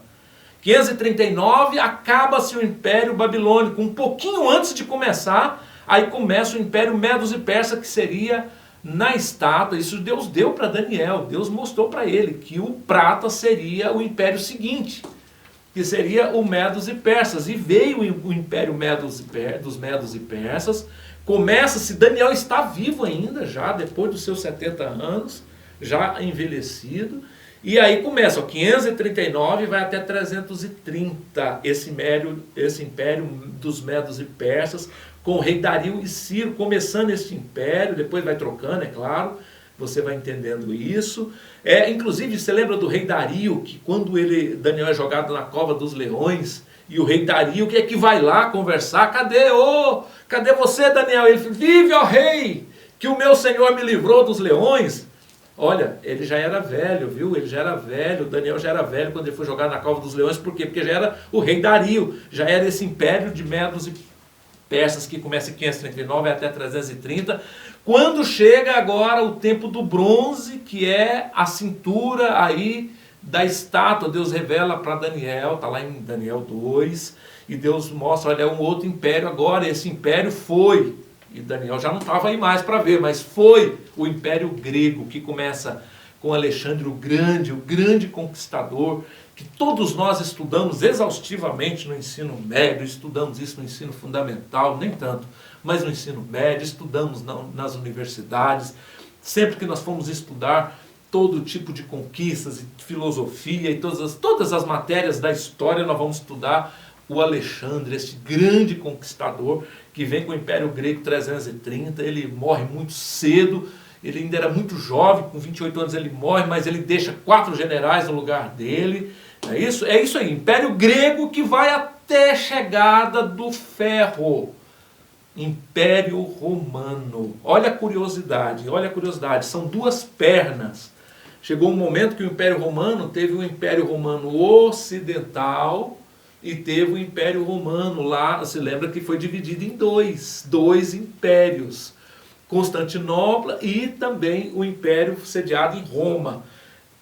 539 acaba-se o Império Babilônico, um pouquinho antes de começar, aí começa o Império Medos e Persa, que seria na estátua. Isso Deus deu para Daniel, Deus mostrou para ele que o prata seria o império seguinte, que seria o Medos e Persas, e veio o Império dos Medos e Persas. Começa-se, Daniel está vivo ainda, já depois dos seus 70 anos, já envelhecido, e aí começa, 539 vai até 330, esse império dos Medos e Persas, com o rei Dario e Ciro começando esse império, depois vai trocando, é claro, você vai entendendo isso. Inclusive, você lembra do rei Dario, que quando Daniel é jogado na cova dos leões, e o rei Dario, que é que vai lá conversar, cadê você, Daniel? Ele fala, vive, ó rei, que o meu senhor me livrou dos leões. Olha, ele já era velho, viu? Ele já era velho, Daniel já era velho quando ele foi jogado na cova dos leões. Por quê? Porque já era o rei Dario, já era esse império de Medos e Persas que começa em 539 até 330. Quando chega agora o tempo do bronze, que é a cintura aí da estátua, Deus revela para Daniel, está lá em Daniel 2, e Deus mostra, olha, é um outro império agora, esse império foi, e Daniel já não estava aí mais para ver, mas foi o Império Grego, que começa com Alexandre o grande conquistador, que todos nós estudamos exaustivamente no ensino médio, estudamos isso no ensino fundamental, nem tanto, mas no ensino médio, estudamos nas universidades, sempre que nós fomos estudar todo tipo de conquistas, filosofia e todas as matérias da história, nós vamos estudar o Alexandre, esse grande conquistador, que vem com o Império Grego 330, ele morre muito cedo, ele ainda era muito jovem, com 28 anos ele morre, mas ele deixa 4 generais no lugar dele. É isso aí, Império Grego que vai até a chegada do ferro. Império Romano. Olha a curiosidade, são 2 pernas. Chegou um momento que o Império Romano teve o Império Romano Ocidental e teve o Império Romano lá, se lembra que foi dividido em dois impérios. Constantinopla e também o Império sediado em Roma.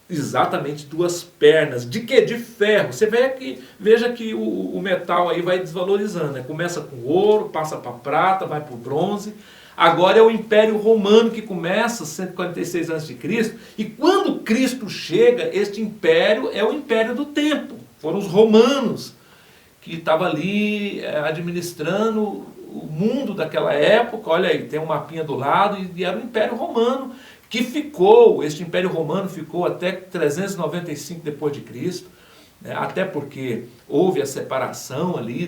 Exatamente 2 pernas. De quê? De ferro. Você veja que o metal aí vai desvalorizando, né? Começa com ouro, passa para prata, vai para o bronze. Agora é o Império Romano que começa 146 a.C. E quando Cristo chega, este império é o Império do Tempo. Foram os romanos que estavam ali administrando o mundo daquela época. Olha aí, tem um mapinha do lado, e era o Império Romano que este Império Romano ficou até 395 depois de Cristo, né? Até porque houve a separação ali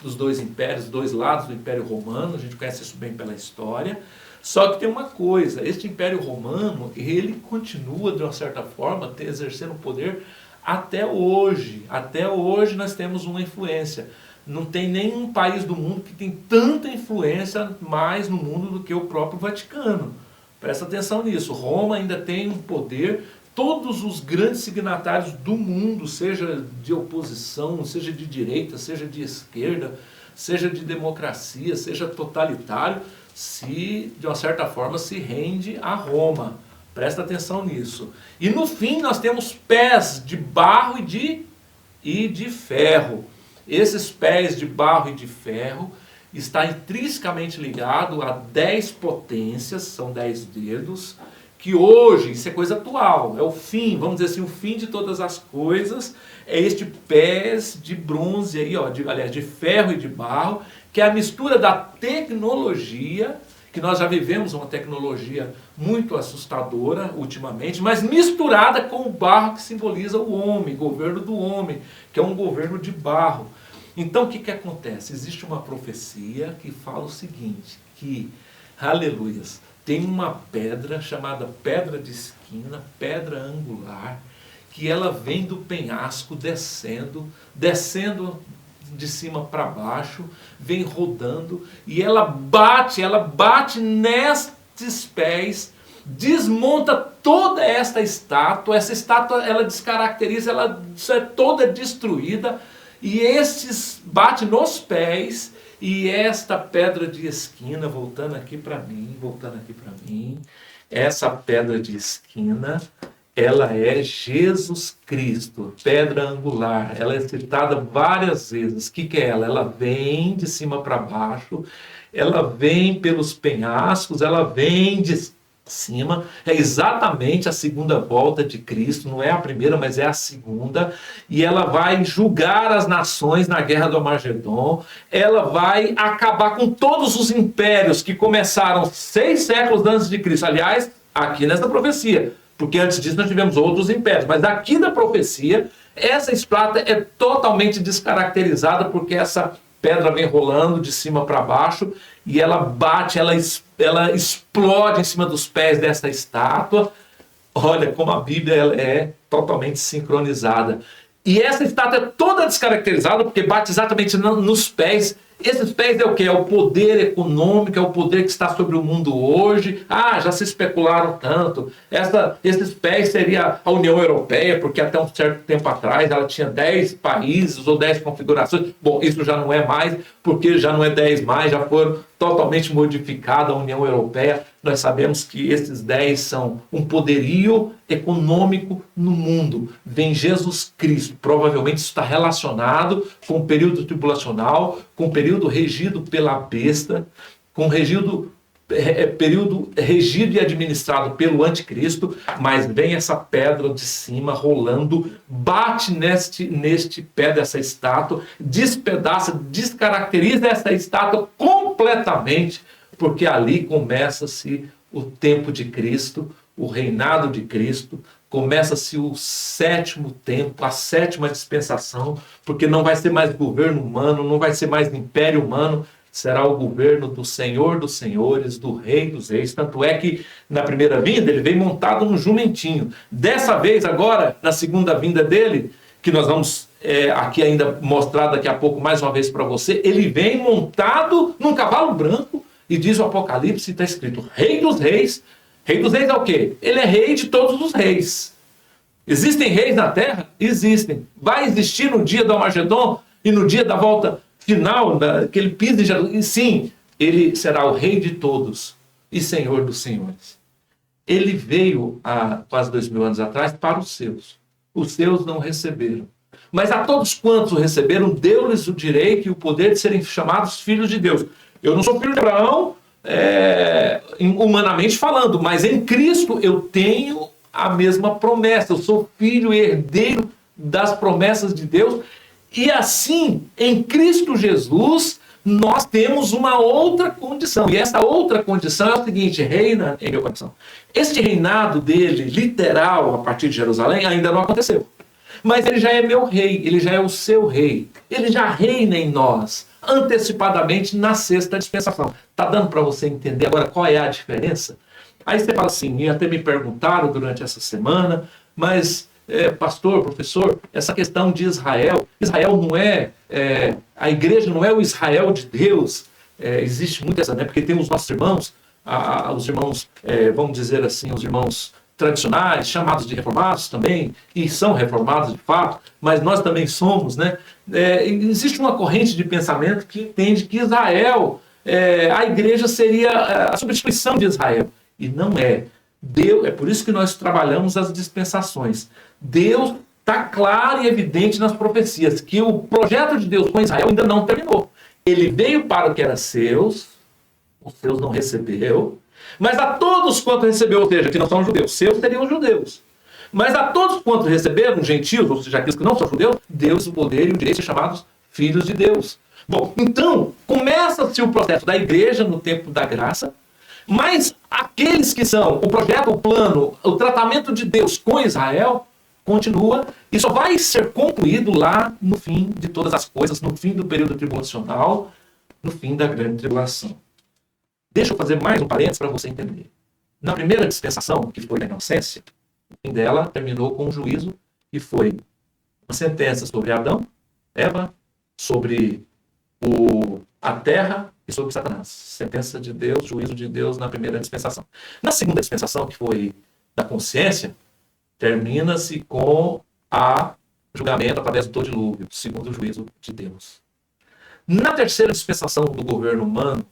dos dois impérios, dois lados do Império Romano, a gente conhece isso bem pela história. Só que tem uma coisa, este Império Romano, ele continua, de uma certa forma, exercendo poder até hoje. Até hoje nós temos uma influência. Não tem nenhum país do mundo que tem tanta influência mais no mundo do que o próprio Vaticano. Presta atenção nisso. Roma ainda tem um poder. Todos os grandes signatários do mundo, seja de oposição, seja de direita, seja de esquerda, seja de democracia, seja totalitário, se, de uma certa forma, se rende a Roma. Presta atenção nisso. E no fim nós temos pés de barro e de ferro. Esses pés de barro e de ferro está intrinsecamente ligado a 10 potências, são 10 dedos, que hoje, isso é coisa atual, é o fim, vamos dizer assim, o fim de todas as coisas, é este pés de bronze aí, ó, aliás, de ferro e de barro, que é a mistura da tecnologia, que nós já vivemos uma tecnologia muito assustadora ultimamente, mas misturada com o barro que simboliza o homem, governo do homem, que é um governo de barro. Então o que acontece? Existe uma profecia que fala o seguinte, que, aleluias, tem uma pedra chamada pedra de esquina, pedra angular, que ela vem do penhasco descendo de cima para baixo, vem rodando, e ela bate nestes pés, desmonta toda esta estátua ela descaracteriza, ela é toda destruída, e estes bate nos pés, e esta pedra de esquina, voltando aqui para mim, essa pedra de esquina, ela é Jesus Cristo, pedra angular. Ela é citada várias vezes. O que é ela? Ela vem de cima para baixo, ela vem pelos penhascos, ela vem de cima. É exatamente a segunda volta de Cristo, não é a primeira, mas é a segunda. E ela vai julgar as nações na guerra do Armagedon. Ela vai acabar com todos os impérios que começaram 6 séculos antes de Cristo. Aliás, aqui nessa profecia, porque antes disso nós tivemos outros impérios, mas aqui na profecia, essa espada é totalmente descaracterizada, porque essa pedra vem rolando de cima para baixo, e ela bate, ela explode em cima dos pés dessa estátua. Olha como a Bíblia ela é totalmente sincronizada. E essa estátua é toda descaracterizada, porque bate exatamente nos pés. Esses pés é o que? É o poder econômico, é o poder que está sobre o mundo hoje. Já se especularam tanto. Esses pés seria a União Europeia, porque até um certo tempo atrás ela tinha 10 países ou 10 configurações. Bom, isso já não é mais, porque já não é 10 mais, já foram totalmente modificada a União Europeia. Nós sabemos que esses 10 são um poderio econômico no mundo. Vem Jesus Cristo. Provavelmente isso está relacionado com o período tribulacional, com o período regido pela besta, com o período regido e administrado pelo anticristo, mas vem essa pedra de cima rolando, bate neste pé dessa estátua, despedaça, descaracteriza essa estátua completamente, porque ali começa-se o tempo de Cristo, o reinado de Cristo, começa-se o 7º tempo, a 7ª dispensação, porque não vai ser mais governo humano, não vai ser mais império humano, será o governo do Senhor dos Senhores, do Rei dos Reis. Tanto é que na primeira vinda ele veio montado num jumentinho. Dessa vez agora, na segunda vinda dele, que nós vamos aqui ainda mostrar daqui a pouco mais uma vez para você, ele vem montado num cavalo branco, e diz o Apocalipse, está escrito Rei dos Reis. Rei dos Reis é o quê? Ele é rei de todos os reis. Existem reis na terra? Existem. Vai existir no dia do Armagedon e no dia da volta final, que ele pisa em Jerusalém? E sim, ele será o rei de todos e senhor dos senhores. Ele veio há quase 2000 anos atrás para os seus. Os seus não receberam. Mas a todos quantos o receberam, deu-lhes o direito e o poder de serem chamados filhos de Deus. Eu não sou filho de Abraão, humanamente falando, mas em Cristo eu tenho a mesma promessa. Eu sou filho e herdeiro das promessas de Deus. E assim, em Cristo Jesus, nós temos uma outra condição. E essa outra condição é o seguinte: reina em meu coração. Este reinado dele, literal, a partir de Jerusalém, ainda não aconteceu. Mas ele já é meu rei, ele já é o seu rei. Ele já reina em nós. antecipadamente na sexta dispensação. Está dando para você entender agora qual é a diferença? Aí você fala assim, e até me perguntaram durante essa semana, mas pastor, professor, essa questão de Israel não a igreja não é o Israel de Deus. Existe muito essa, né? Porque tem os nossos irmãos, os irmãos, vamos dizer assim, os irmãos tradicionais, chamados de reformados também, e são reformados de fato, mas nós também somos, né? Existe uma corrente de pensamento que entende que Israel, a igreja seria a substituição de Israel, e não é. Deus, é por isso que nós trabalhamos as dispensações. Deus está claro e evidente nas profecias que o projeto de Deus com Israel ainda não terminou. Ele veio para o que era seus, os seus não recebeu, mas a todos quanto recebeu, ou seja, que não são judeus, seus seriam judeus. Mas a todos quanto receberam, gentios, ou seja, aqueles que não são judeus, deu-lhes o poder e o direito de ser chamados filhos de Deus. Bom, então, começa-se o processo da igreja no tempo da graça, mas aqueles que são o projeto, o plano, o tratamento de Deus com Israel, continua e só vai ser concluído lá no fim de todas as coisas, no fim do período tribulacional, no fim da grande tribulação. Deixa eu fazer mais um parênteses para você entender. Na primeira dispensação, que foi da inocência, o fim dela terminou com um juízo que foi uma sentença sobre Adão, Eva, sobre a terra e sobre Satanás. Sentença de Deus, juízo de Deus na primeira dispensação. Na segunda dispensação, que foi da consciência, termina-se com o julgamento através do dilúvio, segundo o juízo de Deus. Na terceira dispensação do governo humano,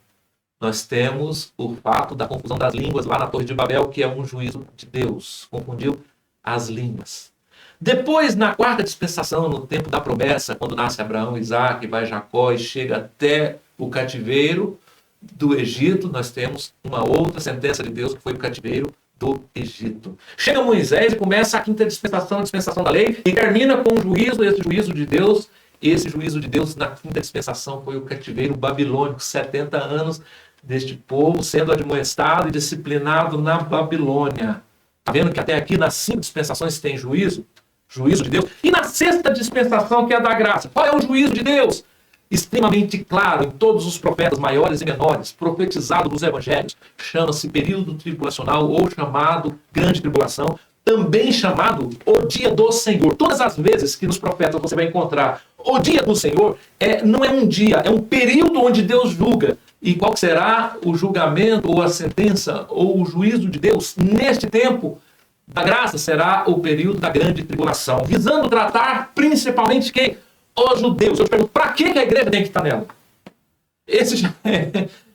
nós temos o fato da confusão das línguas lá na Torre de Babel, que é um juízo de Deus. Confundiu as línguas. Depois, na quarta dispensação, no tempo da promessa, quando nasce Abraão, Isaac, vai Jacó e chega até o cativeiro do Egito, nós temos uma outra sentença de Deus, que foi o cativeiro do Egito. Chega Moisés e começa a quinta dispensação, a dispensação da lei, e termina com o juízo, esse juízo de Deus. Esse juízo de Deus na quinta dispensação foi o cativeiro babilônico, 70 anos deste povo sendo admoestado e disciplinado na Babilônia. Está vendo que até aqui nas 5 dispensações tem juízo de Deus. E na sexta dispensação, que é a da graça, qual é o juízo de Deus? Extremamente claro em todos os profetas maiores e menores, profetizado nos evangelhos, chama-se período tribulacional ou chamado grande tribulação, também chamado o dia do Senhor. Todas as vezes que nos profetas você vai encontrar o dia do Senhor, não é um dia, é um período onde Deus julga. E qual será o julgamento, ou a sentença, ou o juízo de Deus neste tempo da graça? Será o período da grande tribulação, visando tratar principalmente quem? Os judeus. Eu te pergunto, para que a igreja tem que estar nela?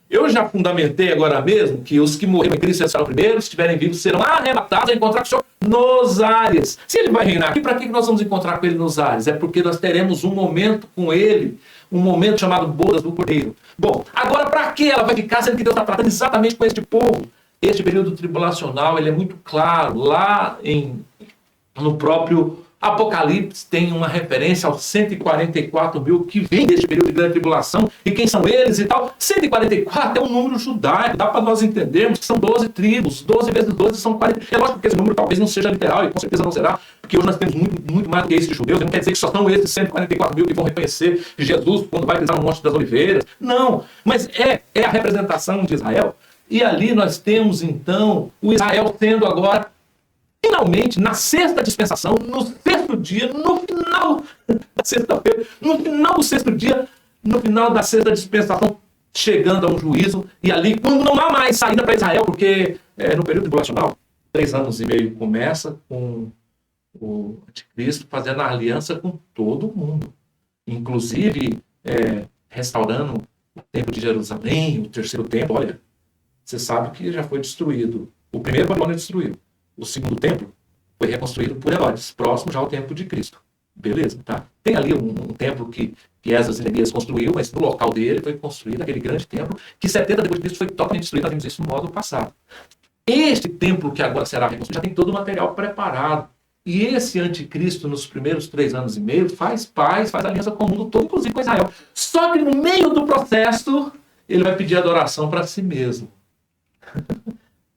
Eu já fundamentei agora mesmo que os que morreram em Cristo serão primeiro, se estiverem vivos serão arrebatados a encontrar com o Senhor nos ares. Se ele vai reinar aqui, para que nós vamos encontrar com ele nos ares? É porque nós teremos um momento com ele, um momento chamado bodas do Cordeiro. Bom, agora para que ela vai ficar, sendo que Deus está tratando exatamente com este povo? Este período tribulacional, ele é muito claro. Lá no próprio Apocalipse tem uma referência aos 144 mil que vêm deste período de grande tribulação. E quem são eles e tal? 144 é um número judaico. Dá para nós entendermos que são 12 tribos. 12 vezes 12 são 40. É lógico que esse número talvez não seja literal, e com certeza não será, porque hoje nós temos muito mais do que esses judeus. Não quer dizer que só são esses 144 mil que vão reconhecer Jesus quando vai pisar no Monte das Oliveiras. Não, mas é a representação de Israel. E ali nós temos então o Israel sendo agora, finalmente, na sexta dispensação, no sexto dia, no final da sexta-feira, no final do sexto dia, no final da sexta dispensação, chegando a um juízo, e ali, quando não há mais saída para Israel, porque no período tribulacional, 3 anos e meio começa com o anticristo fazendo a aliança com todo mundo, inclusive restaurando o templo de Jerusalém, o terceiro templo. Olha, você sabe que já foi destruído. O primeiro Babilônia destruiu. O segundo templo foi reconstruído por Herodes, próximo já ao tempo de Cristo. Beleza? Tá? Tem ali um templo que Esdras e Neemias construiu, mas no local dele foi construído aquele grande templo, que 70 depois de Cristo foi totalmente destruído. Nós vimos isso no módulo passado. Este templo que agora será reconstruído já tem todo o material preparado. E esse anticristo, nos primeiros 3 anos e meio, faz paz, faz aliança com o mundo todo, inclusive com Israel. Só que no meio do processo, ele vai pedir adoração para si mesmo.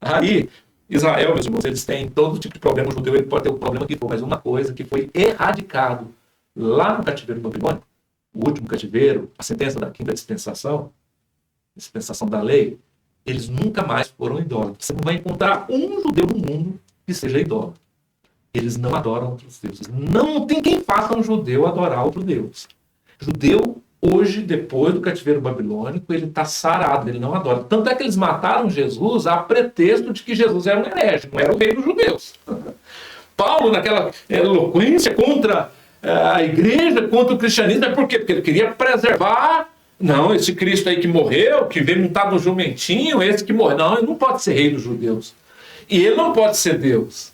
Aí, Israel, meus irmãos, eles têm todo tipo de problema. O judeu ele pode ter o problema que for, mas uma coisa que foi erradicado lá no cativeiro babilônico o último cativeiro, a sentença da quinta dispensação da lei, eles nunca mais foram idólatras. Você não vai encontrar um judeu no mundo que seja idólatra. Eles não adoram outros deuses. Não tem quem faça um judeu adorar outro deus. Judeu, hoje, depois do cativeiro babilônico, ele está sarado, ele não adora. Tanto é que eles mataram Jesus a pretexto de que Jesus era um herege, não era o rei dos judeus. Paulo, naquela eloquência contra a igreja, contra o cristianismo, é por quê? Porque ele queria preservar. Não, esse Cristo aí que morreu, que veio montado no jumentinho, esse que morreu. Não, ele não pode ser rei dos judeus. E ele não pode ser Deus.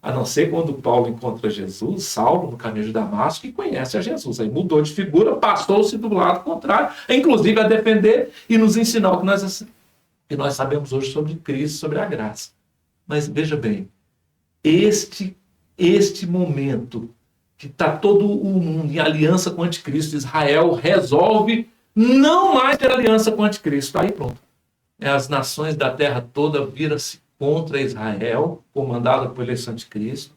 A não ser quando Paulo encontra Jesus, Saulo, no caminho de Damasco, e conhece a Jesus. Aí mudou de figura, passou-se do lado contrário, inclusive a defender e nos ensinar o que nós sabemos hoje sobre Cristo, sobre a graça. Mas veja bem, este momento que está todo o mundo em aliança com o anticristo, Israel resolve não mais ter aliança com o anticristo. Aí pronto. As nações da terra toda viram-se contra Israel, comandada por esse anticristo.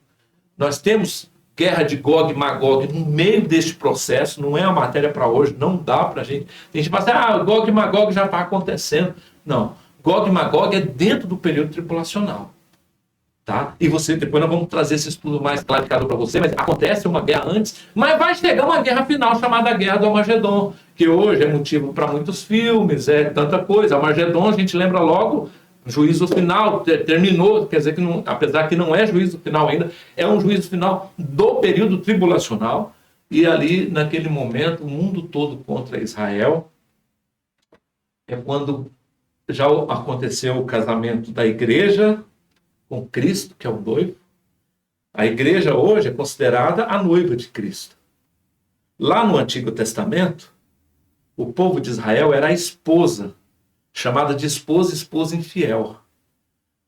Nós temos guerra de Gog e Magog no meio deste processo, não é uma matéria para hoje, não dá para a gente. Tem gente que fala assim, Gog e Magog já está acontecendo. Não, Gog e Magog é dentro do período tribulacional. Tá? E depois nós vamos trazer esse estudo mais clarificado para você, mas acontece uma guerra antes, mas vai chegar uma guerra final chamada Guerra do Armagedon, que hoje é motivo para muitos filmes, é tanta coisa. Armagedon, a gente lembra logo, juízo final, terminou, quer dizer que não, apesar que não é juízo final ainda, é um juízo final do período tribulacional, e ali, naquele momento, o mundo todo contra Israel, é quando já aconteceu o casamento da igreja com Cristo, que é o noivo. A igreja hoje é considerada a noiva de Cristo. Lá no Antigo Testamento, o povo de Israel era a esposa, chamada de esposa infiel.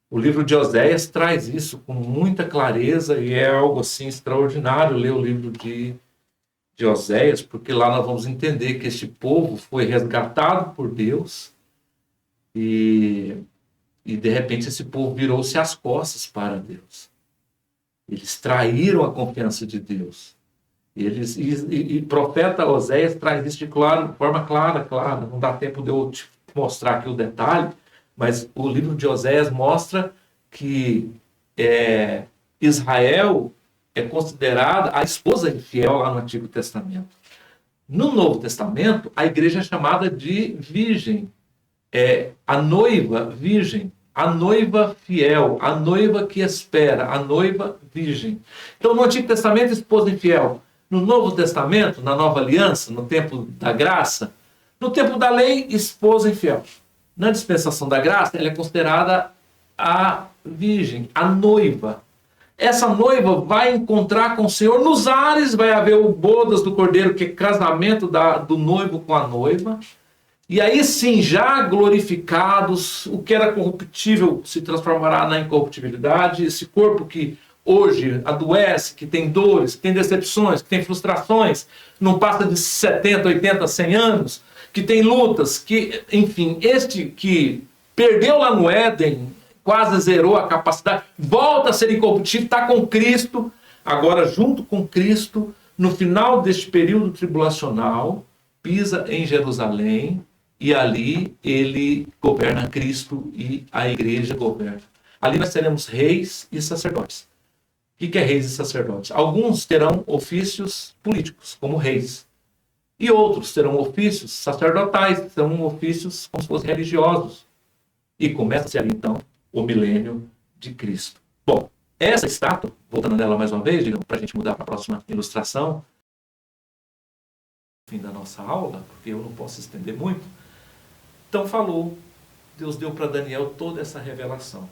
O livro de Oséias traz isso com muita clareza e é algo assim extraordinário ler o livro de Oséias, porque lá nós vamos entender que este povo foi resgatado por Deus e de repente esse povo virou-se as costas para Deus. Eles traíram a confiança de Deus. E profeta Oséias traz isso de forma clara. Não dá tempo de eu te mostrar aqui o detalhe, mas o livro de Oséias mostra que Israel é considerada a esposa infiel lá no Antigo Testamento. No Novo Testamento, a igreja é chamada de virgem. A noiva virgem, a noiva fiel, a noiva que espera, a noiva virgem. Então, no Antigo Testamento, esposa infiel. No Novo Testamento, na Nova Aliança, no tempo da graça, no tempo da lei, esposa infiel. Na dispensação da graça, ela é considerada a virgem, a noiva. Essa noiva vai encontrar com o Senhor nos ares, vai haver o bodas do cordeiro, que é casamento do noivo com a noiva. E aí sim, já glorificados, o que era corruptível se transformará na incorruptibilidade. Esse corpo que hoje adoece, que tem dores, que tem decepções, que tem frustrações, não passa de 70, 80, 100 anos, que tem lutas, que, enfim, este que perdeu lá no Éden, quase zerou a capacidade, volta a ser incorruptível, está com Cristo, agora junto com Cristo, no final deste período tribulacional, pisa em Jerusalém, e ali ele governa Cristo e a igreja governa. Ali nós teremos reis e sacerdotes. O que é reis e sacerdotes? Alguns terão ofícios políticos, como reis. E outros terão ofícios sacerdotais, terão ofícios como se fossem religiosos. E começa-se ali então o milênio de Cristo. Bom, essa estátua, voltando nela mais uma vez, para a gente mudar para a próxima ilustração, fim da nossa aula, porque eu não posso estender muito. Então Deus deu para Daniel toda essa revelação.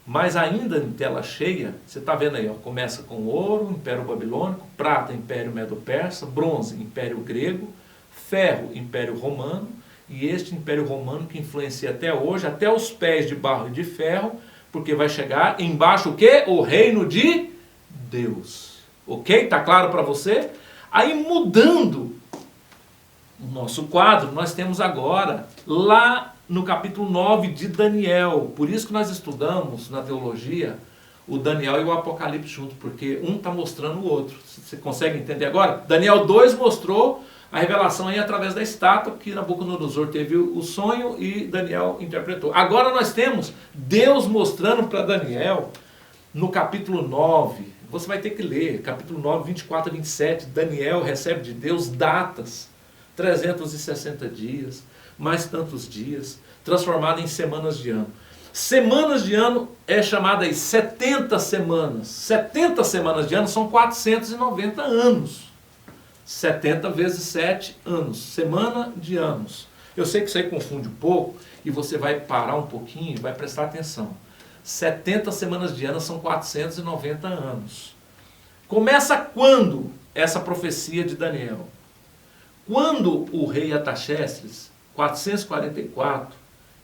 Mas ainda em tela cheia, você está vendo aí, começa com ouro, Império Babilônico, prata, Império Medo-Persa, bronze, Império Grego, ferro, Império Romano, e este Império Romano que influencia até hoje, até os pés de barro e de ferro, porque vai chegar embaixo o quê? O reino de Deus. Ok? Está claro para você? Aí mudando o nosso quadro, nós temos agora, lá no capítulo 9 de Daniel. Por isso que nós estudamos na teologia o Daniel e o Apocalipse junto, porque um está mostrando o outro. Você consegue entender agora? Daniel 2 mostrou A revelação aí é através da estátua, que Nabucodonosor teve o sonho e Daniel interpretou. Agora nós temos Deus mostrando para Daniel, no capítulo 9, você vai ter que ler, capítulo 9, 24 a 27, Daniel recebe de Deus datas, 360 dias, mais tantos dias, transformado em semanas de ano. Semanas de ano é chamada aí 70 semanas. 70 semanas de ano são 490 anos. 70 vezes 7 anos. Semana de anos. Eu sei que isso aí confunde um pouco e você vai parar um pouquinho e vai prestar atenção. 70 semanas de ano são 490 anos. Começa quando essa profecia de Daniel? Quando o rei Artaxerxes, 444,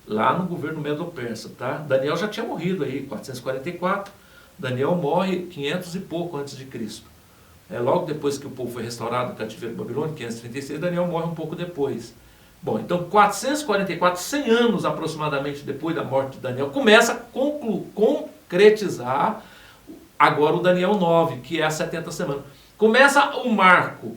lá no governo Medo-Persa, tá? Daniel já tinha morrido aí, 444. Daniel morre 500 e pouco antes de Cristo. Logo depois que o povo foi restaurado do cativeiro babilônico, 536, Daniel morre um pouco depois. Bom, então 444, 100 anos aproximadamente depois da morte de Daniel, começa a concretizar agora o Daniel 9, que é as 70 semanas. Começa o marco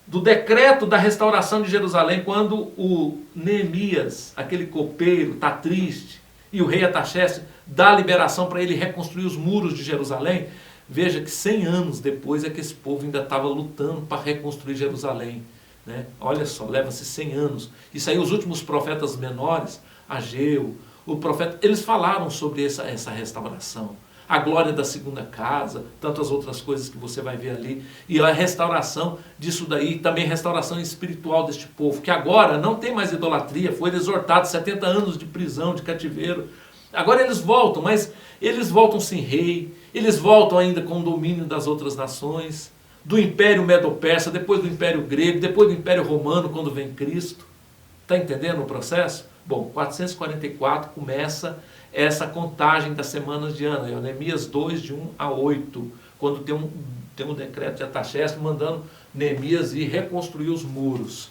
do decreto da restauração de Jerusalém, quando o Neemias, aquele copeiro, está triste, e o rei Artaxerxes dá a liberação para ele reconstruir os muros de Jerusalém. Veja que 100 anos depois é que esse povo ainda estava lutando para reconstruir Jerusalém. Né? Olha só, leva-se 100 anos. Isso aí, os últimos profetas menores, Ageu, o profeta, eles falaram sobre essa restauração. A glória da segunda casa, tantas outras coisas que você vai ver ali. E a restauração disso daí, também a restauração espiritual deste povo, que agora não tem mais idolatria, foi exortado 70 anos de prisão, de cativeiro. Agora eles voltam, mas eles voltam sem rei, eles voltam ainda com o domínio das outras nações, do Império Medo-Persa, depois do Império Grego, depois do Império Romano, quando vem Cristo. Está entendendo o processo? Bom, 444 começa essa contagem das semanas de ano, é Neemias 2, de 1 a 8, quando tem um decreto de Artaxerxes mandando Neemias ir reconstruir os muros.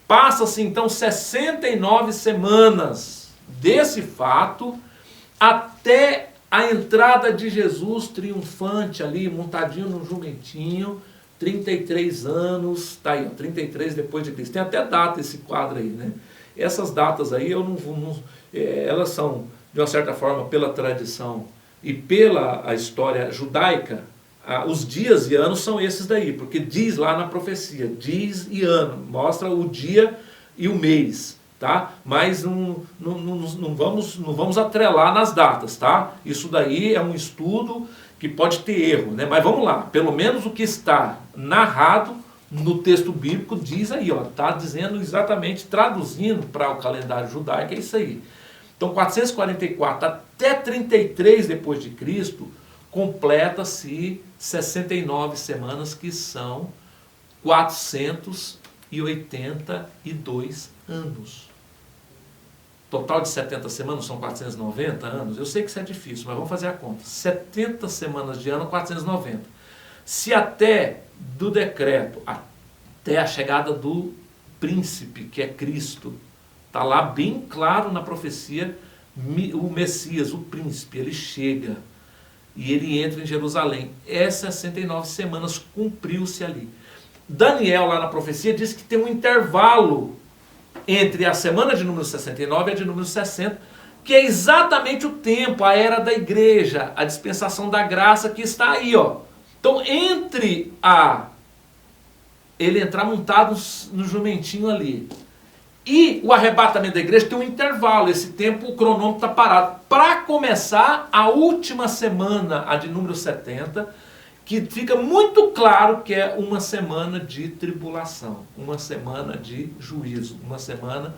Passa-se então 69 semanas desse fato até a entrada de Jesus triunfante ali, montadinho num jumentinho, 33 anos, tá aí, ó, 33 depois de Cristo. Tem até data esse quadro aí, né? Essas datas aí, elas são, de uma certa forma, pela tradição e pela a história judaica, os dias e anos são esses daí, porque diz lá na profecia, dias e ano, mostra o dia e o mês. Tá? Mas não vamos atrelar nas datas, tá? Isso daí é um estudo que pode ter erro, né? Mas vamos lá, pelo menos o que está narrado no texto bíblico diz aí, ó, tá dizendo exatamente, traduzindo para o calendário judaico, é isso aí. Então 444 até 33 depois de Cristo, completa-se 69 semanas, que são 482 anos. Total de 70 semanas são 490 anos. Eu sei que isso é difícil, mas vamos fazer a conta. 70 semanas de ano, 490. Se até do decreto, até a chegada do príncipe, que é Cristo, está lá bem claro na profecia, o Messias, o príncipe, ele chega e ele entra em Jerusalém. Essas 69 semanas cumpriu-se ali. Daniel, lá na profecia, diz que tem um intervalo entre a semana de número 69 e a de número 60, que é exatamente o tempo, a era da igreja, a dispensação da graça que está aí, ó. Então, entre ele entrar montado no jumentinho ali e o arrebatamento da igreja, tem um intervalo, esse tempo o cronômetro está parado, para começar a última semana, a de número 70, que fica muito claro que é uma semana de tribulação, uma semana de juízo, uma semana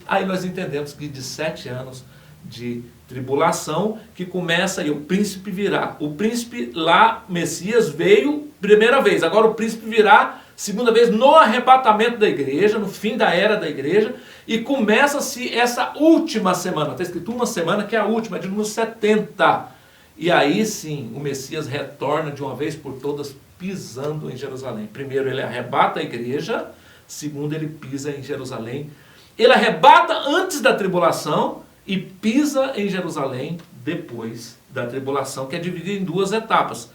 aí nós entendemos que de 7 anos de tribulação, que começa aí, o príncipe virá. O príncipe lá, Messias, veio primeira vez, agora o príncipe virá segunda vez no arrebatamento da igreja, no fim da era da igreja, e começa-se essa última semana, está escrito uma semana que é a última, é de número 70. E aí sim, o Messias retorna de uma vez por todas, pisando em Jerusalém. Primeiro, ele arrebata a igreja. Segundo, ele pisa em Jerusalém. Ele arrebata antes da tribulação e pisa em Jerusalém depois da tribulação, que é dividida em duas etapas.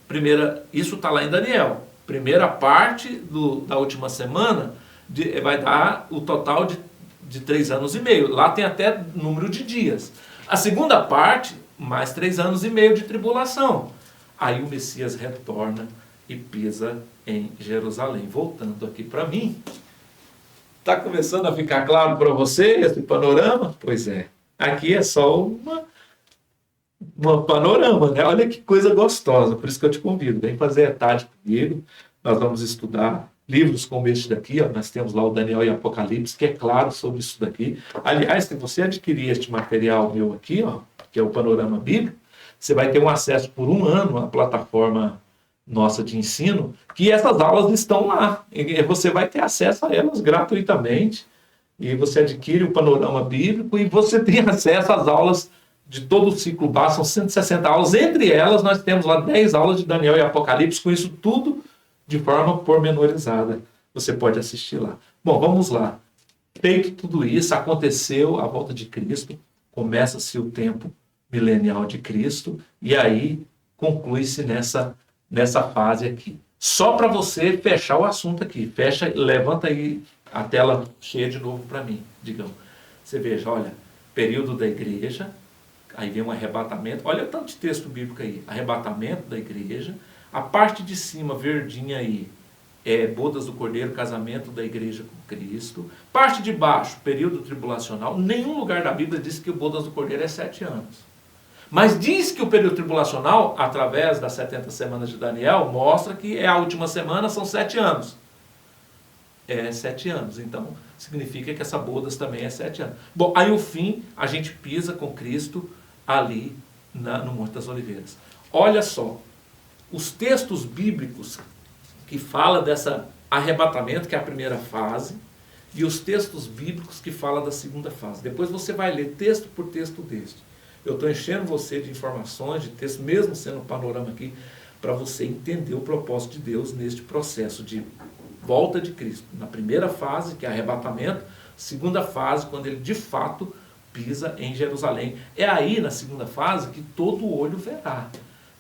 Primeira, isso está lá em Daniel. Primeira parte da última semana vai dar o total de 3 anos e meio. Lá tem até número de dias. A segunda parte, mais 3 anos e meio de tribulação. Aí o Messias retorna e pisa em Jerusalém. Voltando aqui para mim. Está começando a ficar claro para você esse panorama? Pois é. Aqui é só uma panorama, né? Olha que coisa gostosa. Por isso que eu te convido. Vem fazer a tarde comigo. Nós vamos estudar livros como este daqui. Ó. Nós temos lá o Daniel e Apocalipse, que é claro sobre isso daqui. Aliás, se você adquirir este material meu aqui, ó, que é o Panorama Bíblico, você vai ter um acesso por 1 ano à plataforma nossa de ensino, que essas aulas estão lá. E você vai ter acesso a elas gratuitamente. E você adquire o Panorama Bíblico e você tem acesso às aulas de todo o ciclo básico. São 160 aulas. Entre elas, nós temos lá 10 aulas de Daniel e Apocalipse, com isso tudo de forma pormenorizada. Você pode assistir lá. Bom, vamos lá. Feito tudo isso, aconteceu a volta de Cristo, começa-se o tempo milenial de Cristo, e aí conclui-se nessa fase aqui. Só para você fechar o assunto aqui. Fecha, levanta aí a tela cheia de novo para mim, digamos. Você veja, olha, período da igreja, aí vem um arrebatamento, olha o tanto de texto bíblico aí, arrebatamento da igreja, a parte de cima, verdinha aí, é bodas do Cordeiro, casamento da igreja com Cristo. Parte de baixo, período tribulacional. Nenhum lugar da Bíblia diz que o bodas do Cordeiro é 7 anos. Mas diz que o período tribulacional, através das 70 semanas de Daniel, mostra que é a última semana, são 7 anos. É 7 anos, então significa que essa bodas também é 7 anos. Bom, aí o fim, a gente pisa com Cristo ali no Monte das Oliveiras. Olha só, os textos bíblicos que falam dessa arrebatamento, que é a primeira fase, e os textos bíblicos que falam da segunda fase. Depois você vai ler texto por texto deste. Eu estou enchendo você de informações, de texto, mesmo sendo um panorama aqui, para você entender o propósito de Deus neste processo de volta de Cristo. Na primeira fase, que é arrebatamento, segunda fase, quando ele de fato pisa em Jerusalém. É aí, na segunda fase, que todo olho verá.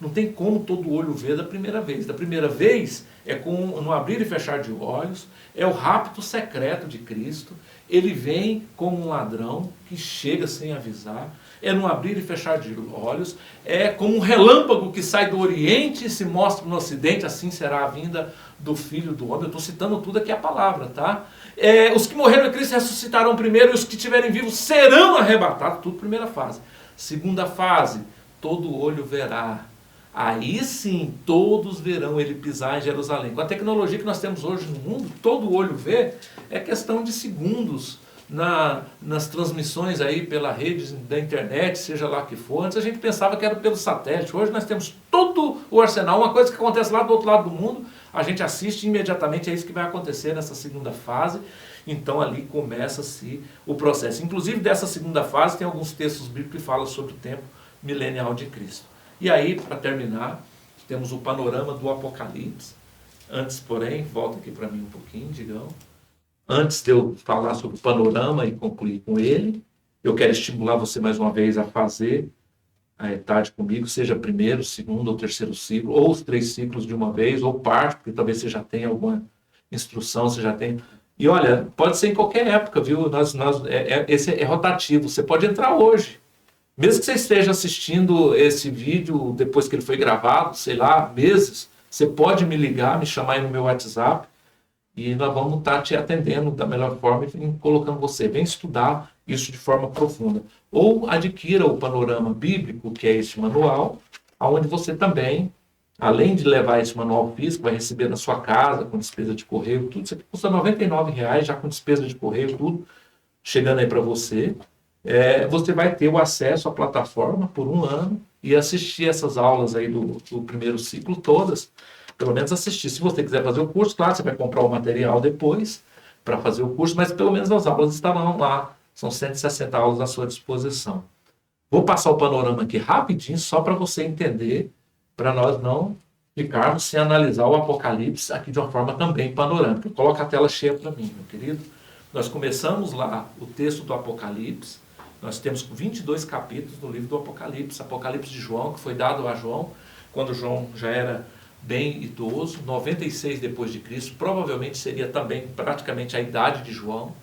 Não tem como todo olho ver da primeira vez. Da primeira vez é no abrir e fechar de olhos, é o rapto secreto de Cristo. Ele vem como um ladrão que chega sem avisar. É no abrir e fechar de olhos. É como um relâmpago que sai do Oriente e se mostra no Ocidente. Assim será a vinda do Filho do Homem. Eu estou citando tudo aqui a palavra, tá? Os que morreram em Cristo ressuscitarão primeiro e os que estiverem vivos serão arrebatados. Tudo primeira fase. Segunda fase, todo olho verá. Aí sim, todos verão ele pisar em Jerusalém. Com a tecnologia que nós temos hoje no mundo, todo olho vê, é questão de segundos nas transmissões aí pela rede da internet, seja lá que for. Antes a gente pensava que era pelo satélite. Hoje nós temos todo o arsenal, uma coisa que acontece lá do outro lado do mundo, a gente assiste imediatamente, é isso que vai acontecer nessa segunda fase. Então ali começa-se o processo. Inclusive dessa segunda fase tem alguns textos bíblicos que falam sobre o tempo milenial de Cristo. E aí, para terminar, temos o panorama do Apocalipse. Antes, porém, volta aqui para mim um pouquinho, Digão. Antes de eu falar sobre o panorama e concluir com ele, eu quero estimular você mais uma vez a fazer a tarde comigo, seja primeiro, segundo ou terceiro ciclo, ou os 3 ciclos de uma vez, ou parte, porque talvez você já tenha alguma instrução, você já tem. E olha, pode ser em qualquer época, viu? Esse é rotativo, você pode entrar hoje. Mesmo que você esteja assistindo esse vídeo depois que ele foi gravado, sei lá, meses, você pode me ligar, me chamar aí no meu WhatsApp e nós vamos estar te atendendo da melhor forma e colocando você. Vem estudar isso de forma profunda. Ou adquira o Panorama Bíblico, que é esse manual, onde você também, além de levar esse manual físico, vai receber na sua casa, com despesa de correio, tudo. Isso aqui custa R$ 99,00, já com despesa de correio, tudo chegando aí para você. Você vai ter o acesso à plataforma por 1 ano e assistir essas aulas aí do primeiro ciclo todas, pelo menos assistir. Se você quiser fazer o curso, claro, você vai comprar o material depois para fazer o curso, mas pelo menos as aulas estarão lá, são 160 aulas à sua disposição. Vou passar o panorama aqui rapidinho, só para você entender, para nós não ficarmos sem analisar o Apocalipse aqui de uma forma também panorâmica. Coloca a tela cheia para mim, meu querido. Nós começamos lá o texto do Apocalipse. Nós temos 22 capítulos no livro do Apocalipse, Apocalipse de João, que foi dado a João, quando João já era bem idoso, 96 depois de Cristo, provavelmente seria também praticamente a idade de João,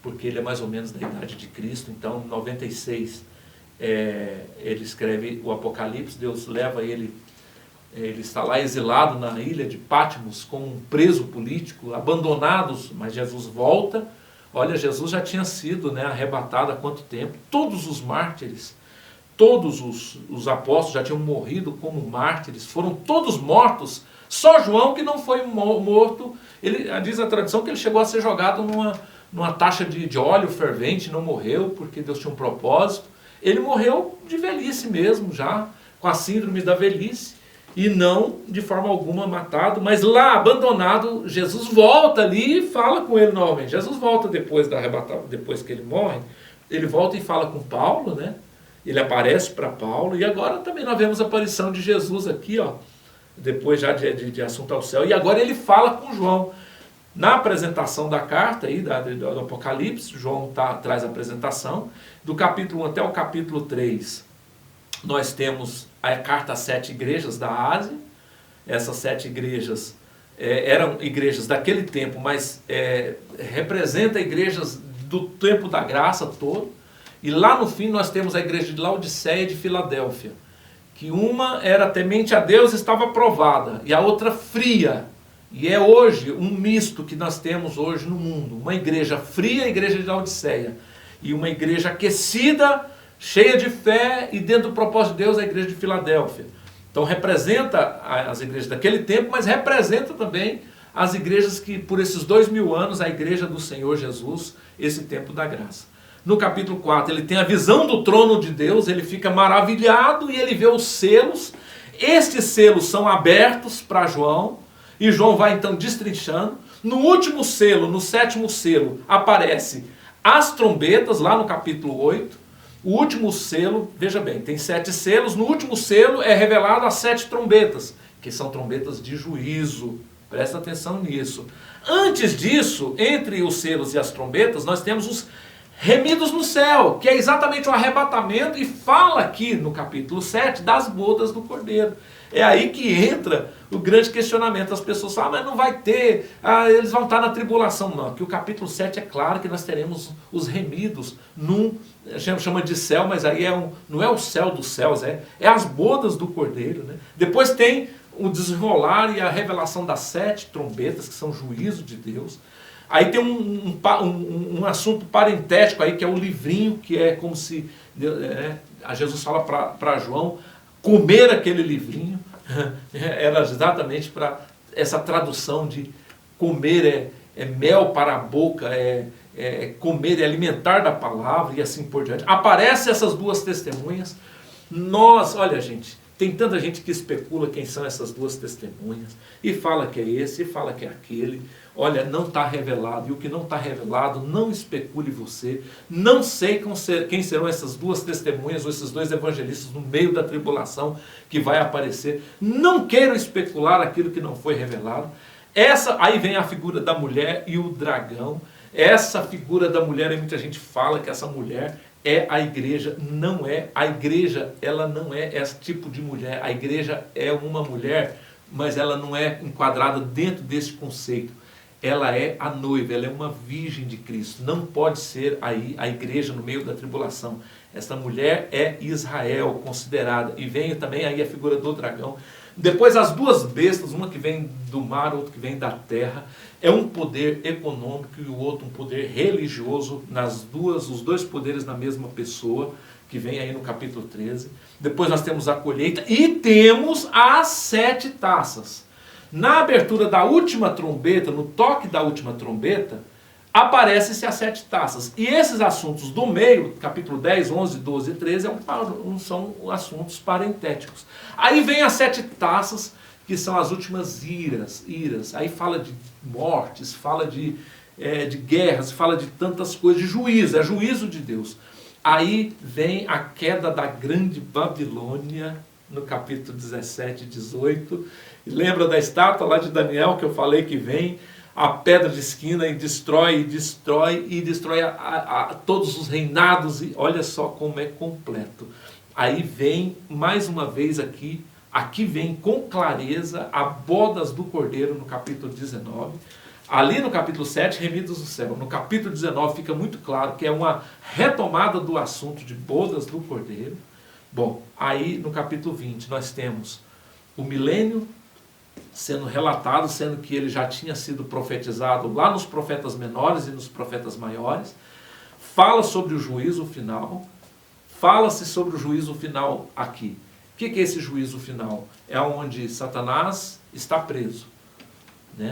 porque ele é mais ou menos da idade de Cristo. Então 96 ele escreve o Apocalipse. Deus leva ele, ele está lá exilado na ilha de Patmos como um preso político, abandonados, mas Jesus volta. Olha, Jesus já tinha sido, né, arrebatado há quanto tempo? Todos os mártires, todos os apóstolos já tinham morrido como mártires, foram todos mortos, só João que não foi morto. Diz a tradição que ele chegou a ser jogado numa taxa de óleo fervente, não morreu, porque Deus tinha um propósito. Ele morreu de velhice mesmo, já, com a síndrome da velhice, e não de forma alguma matado, mas lá, abandonado, Jesus volta ali e fala com ele novamente. Jesus volta depois da arrebatada, depois que ele morre, ele volta e fala com Paulo, né? Ele aparece para Paulo, e agora também nós vemos a aparição de Jesus aqui, ó, depois já de assunto ao céu, e agora ele fala com João. Na apresentação da carta aí, do Apocalipse, João traz a apresentação, do capítulo 1 até o capítulo 3, nós temos a carta às 7 igrejas da Ásia. Essas 7 igrejas eram igrejas daquele tempo, mas representa igrejas do tempo da graça todo. E lá no fim nós temos a igreja de Laodiceia e de Filadélfia, que uma era temente a Deus, estava aprovada, e a outra fria. E é hoje um misto que nós temos hoje no mundo. Uma igreja fria, a igreja de Laodiceia, e uma igreja aquecida, cheia de fé, e dentro do propósito de Deus, a igreja de Filadélfia. Então representa as igrejas daquele tempo, mas representa também as igrejas que por esses 2000 anos, a igreja do Senhor Jesus, esse tempo da graça. No capítulo 4 ele tem a visão do trono de Deus, ele fica maravilhado e ele vê os selos. Estes selos são abertos para João, e João vai então destrinchando. No último selo, no 7º selo, aparece as trombetas, lá no capítulo 8. O último selo, veja bem, tem 7 selos. No último selo é revelado as 7 trombetas, que são trombetas de juízo. Presta atenção nisso. Antes disso, entre os selos e as trombetas, nós temos os remidos no céu, que é exatamente o arrebatamento, e fala aqui no capítulo 7 das bodas do Cordeiro. É aí que entra o grande questionamento. As pessoas falam, mas não vai ter, eles vão estar na tribulação. Não, que o capítulo 7 é claro que nós teremos os remidos chama de céu, mas aí não é o céu dos céus, é as bodas do Cordeiro, né? Depois tem o desenrolar e a revelação das 7 trombetas, que são juízo de Deus. Aí tem um assunto parentético aí, que é o livrinho, que é como se Jesus fala para João comer aquele livrinho. Era exatamente para essa tradução de comer é mel para a boca, comer, é alimentar da palavra, e assim por diante. Aparecem essas duas testemunhas. Olha gente, tem tanta gente que especula quem são essas duas testemunhas, e fala que é esse, e fala que é aquele. Olha, não está revelado, e o que não está revelado, não especule você. Não sei quem serão essas duas testemunhas, ou esses dois evangelistas no meio da tribulação que vai aparecer. Não quero especular aquilo que não foi revelado. Aí vem a figura da mulher e o dragão. Essa figura da mulher, muita gente fala que essa mulher é a igreja. Não é. A igreja, ela não é esse tipo de mulher. A igreja é uma mulher, mas ela não é enquadrada dentro desse conceito. Ela é a noiva, ela é uma virgem de Cristo. Não pode ser aí a igreja no meio da tribulação. Essa mulher é Israel considerada. E vem também aí a figura do dragão. Depois as duas bestas, uma que vem do mar, outra que vem da terra. É um poder econômico e o outro um poder religioso, os dois poderes na mesma pessoa, que vem aí no capítulo 13. Depois nós temos a colheita e temos as 7 taças. Na abertura da última trombeta, no toque da última trombeta, aparecem-se as 7 taças. E esses assuntos do meio, capítulo 10, 11, 12 e 13, são assuntos parentéticos. Aí vem as 7 taças, que são as últimas iras. Aí fala de mortes, fala de guerras, fala de tantas coisas, de juízo, é juízo de Deus. Aí vem a queda da grande Babilônia, no capítulo 17 e 18. E lembra da estátua lá de Daniel, que eu falei que vem a pedra de esquina e destrói todos os reinados. E olha só como é completo. Aí vem mais uma vez aqui Aqui vem com clareza a bodas do Cordeiro no capítulo 19. Ali no capítulo 7, remidos do céu. No capítulo 19 fica muito claro que é uma retomada do assunto de bodas do Cordeiro. Bom, aí no capítulo 20 nós temos o milênio sendo relatado, sendo que ele já tinha sido profetizado lá nos profetas menores e nos profetas maiores. Fala sobre o juízo final. Fala-se sobre o juízo final aqui. O que é esse juízo final? É onde Satanás está preso.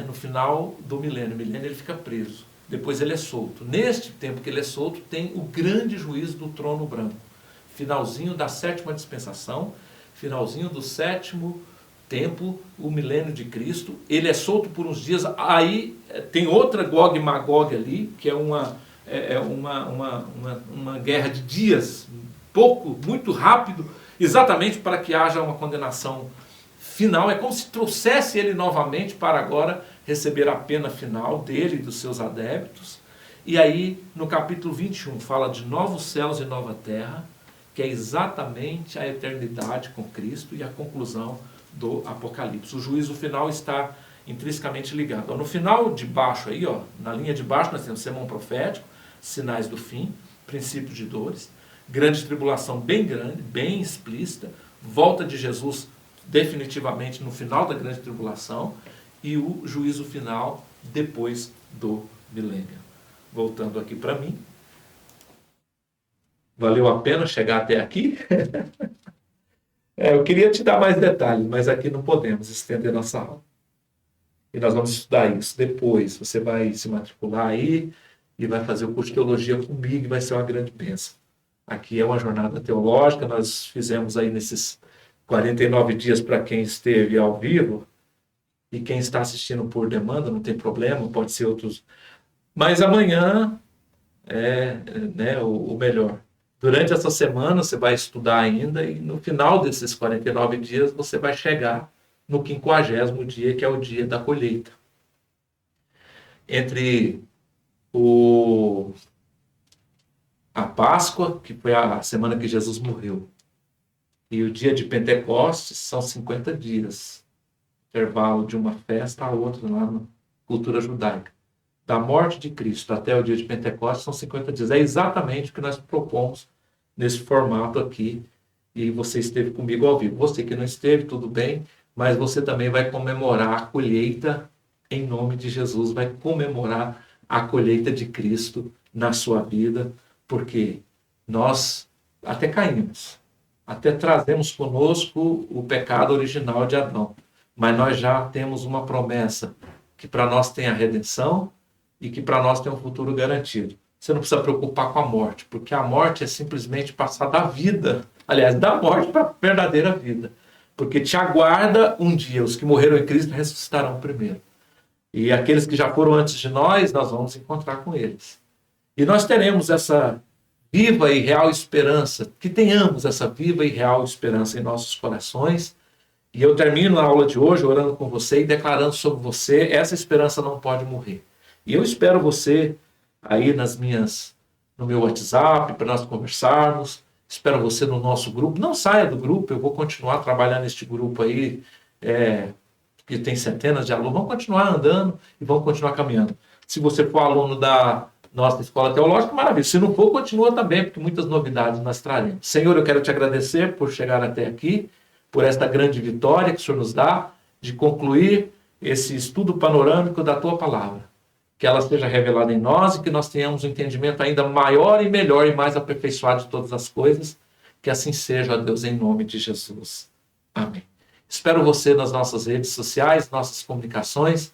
No final do milênio. O milênio ele fica preso. Depois ele é solto. Neste tempo que ele é solto, tem o grande juízo do trono branco. Finalzinho da 7ª dispensação, finalzinho do 7º tempo, o milênio de Cristo. Ele é solto por uns dias. Aí tem outra Gog e Magog ali, que é uma guerra de dias, muito rápido, exatamente para que haja uma condenação final. É como se trouxesse ele novamente para agora receber a pena final dele e dos seus adeptos. E aí, no capítulo 21, fala de novos céus e nova terra, que é exatamente a eternidade com Cristo e a conclusão do Apocalipse. O juízo final está intrinsecamente ligado. No final de baixo aí, na linha de baixo, nós temos sermão profético, sinais do fim, princípio de dores, grande tribulação bem grande, bem explícita, volta de Jesus definitivamente no final da grande tribulação e o juízo final depois do milênio. Voltando aqui para mim. Valeu a pena chegar até aqui? Eu queria te dar mais detalhes, mas aqui não podemos estender nossa aula. E nós vamos estudar isso depois. Você vai se matricular aí e vai fazer o curso de teologia comigo e vai ser uma grande bênção. Aqui é uma jornada teológica, nós fizemos aí nesses 49 dias para quem esteve ao vivo, e quem está assistindo por demanda, não tem problema, pode ser outros. Mas amanhã é o melhor. Durante essa semana você vai estudar ainda, e no final desses 49 dias você vai chegar no 50º dia, que é o dia da colheita. Entre a Páscoa, que foi a semana que Jesus morreu, e o dia de Pentecostes são 50 dias. Intervalo de uma festa a outra lá na cultura judaica. Da morte de Cristo até o dia de Pentecostes são 50 dias. É exatamente o que nós propomos nesse formato aqui. E você esteve comigo ao vivo. Você que não esteve, tudo bem, mas você também vai comemorar a colheita em nome de Jesus. Vai comemorar a colheita de Cristo na sua vida, porque nós até caímos. Até trazemos conosco o pecado original de Adão. Mas nós já temos uma promessa que para nós tem a redenção e que para nós tem um futuro garantido. Você não precisa preocupar com a morte, porque a morte é simplesmente passar da vida, aliás, da morte para a verdadeira vida. Porque te aguarda um dia, os que morreram em Cristo ressuscitarão primeiro. E aqueles que já foram antes de nós vamos encontrar com eles. E nós teremos essa viva e real esperança, que tenhamos essa viva e real esperança em nossos corações. E eu termino a aula de hoje orando com você e declarando sobre você, essa esperança não pode morrer. E eu espero você aí no meu WhatsApp, para nós conversarmos. Espero você no nosso grupo. Não saia do grupo, eu vou continuar trabalhando neste grupo aí, que tem centenas de alunos. Vamos continuar andando e vamos continuar caminhando. Se você for aluno da nossa escola teológica, maravilha. Se não for, continua também, porque muitas novidades nós traremos. Senhor, eu quero te agradecer por chegar até aqui, por esta grande vitória que o Senhor nos dá de concluir esse estudo panorâmico da Tua Palavra. Que ela seja revelada em nós e que nós tenhamos um entendimento ainda maior e melhor e mais aperfeiçoado de todas as coisas. Que assim seja, ó Deus, em nome de Jesus. Amém. Espero você nas nossas redes sociais, nossas comunicações,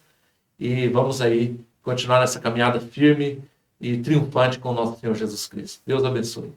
e vamos aí continuar nessa caminhada firme e triunfante com o nosso Senhor Jesus Cristo. Deus abençoe.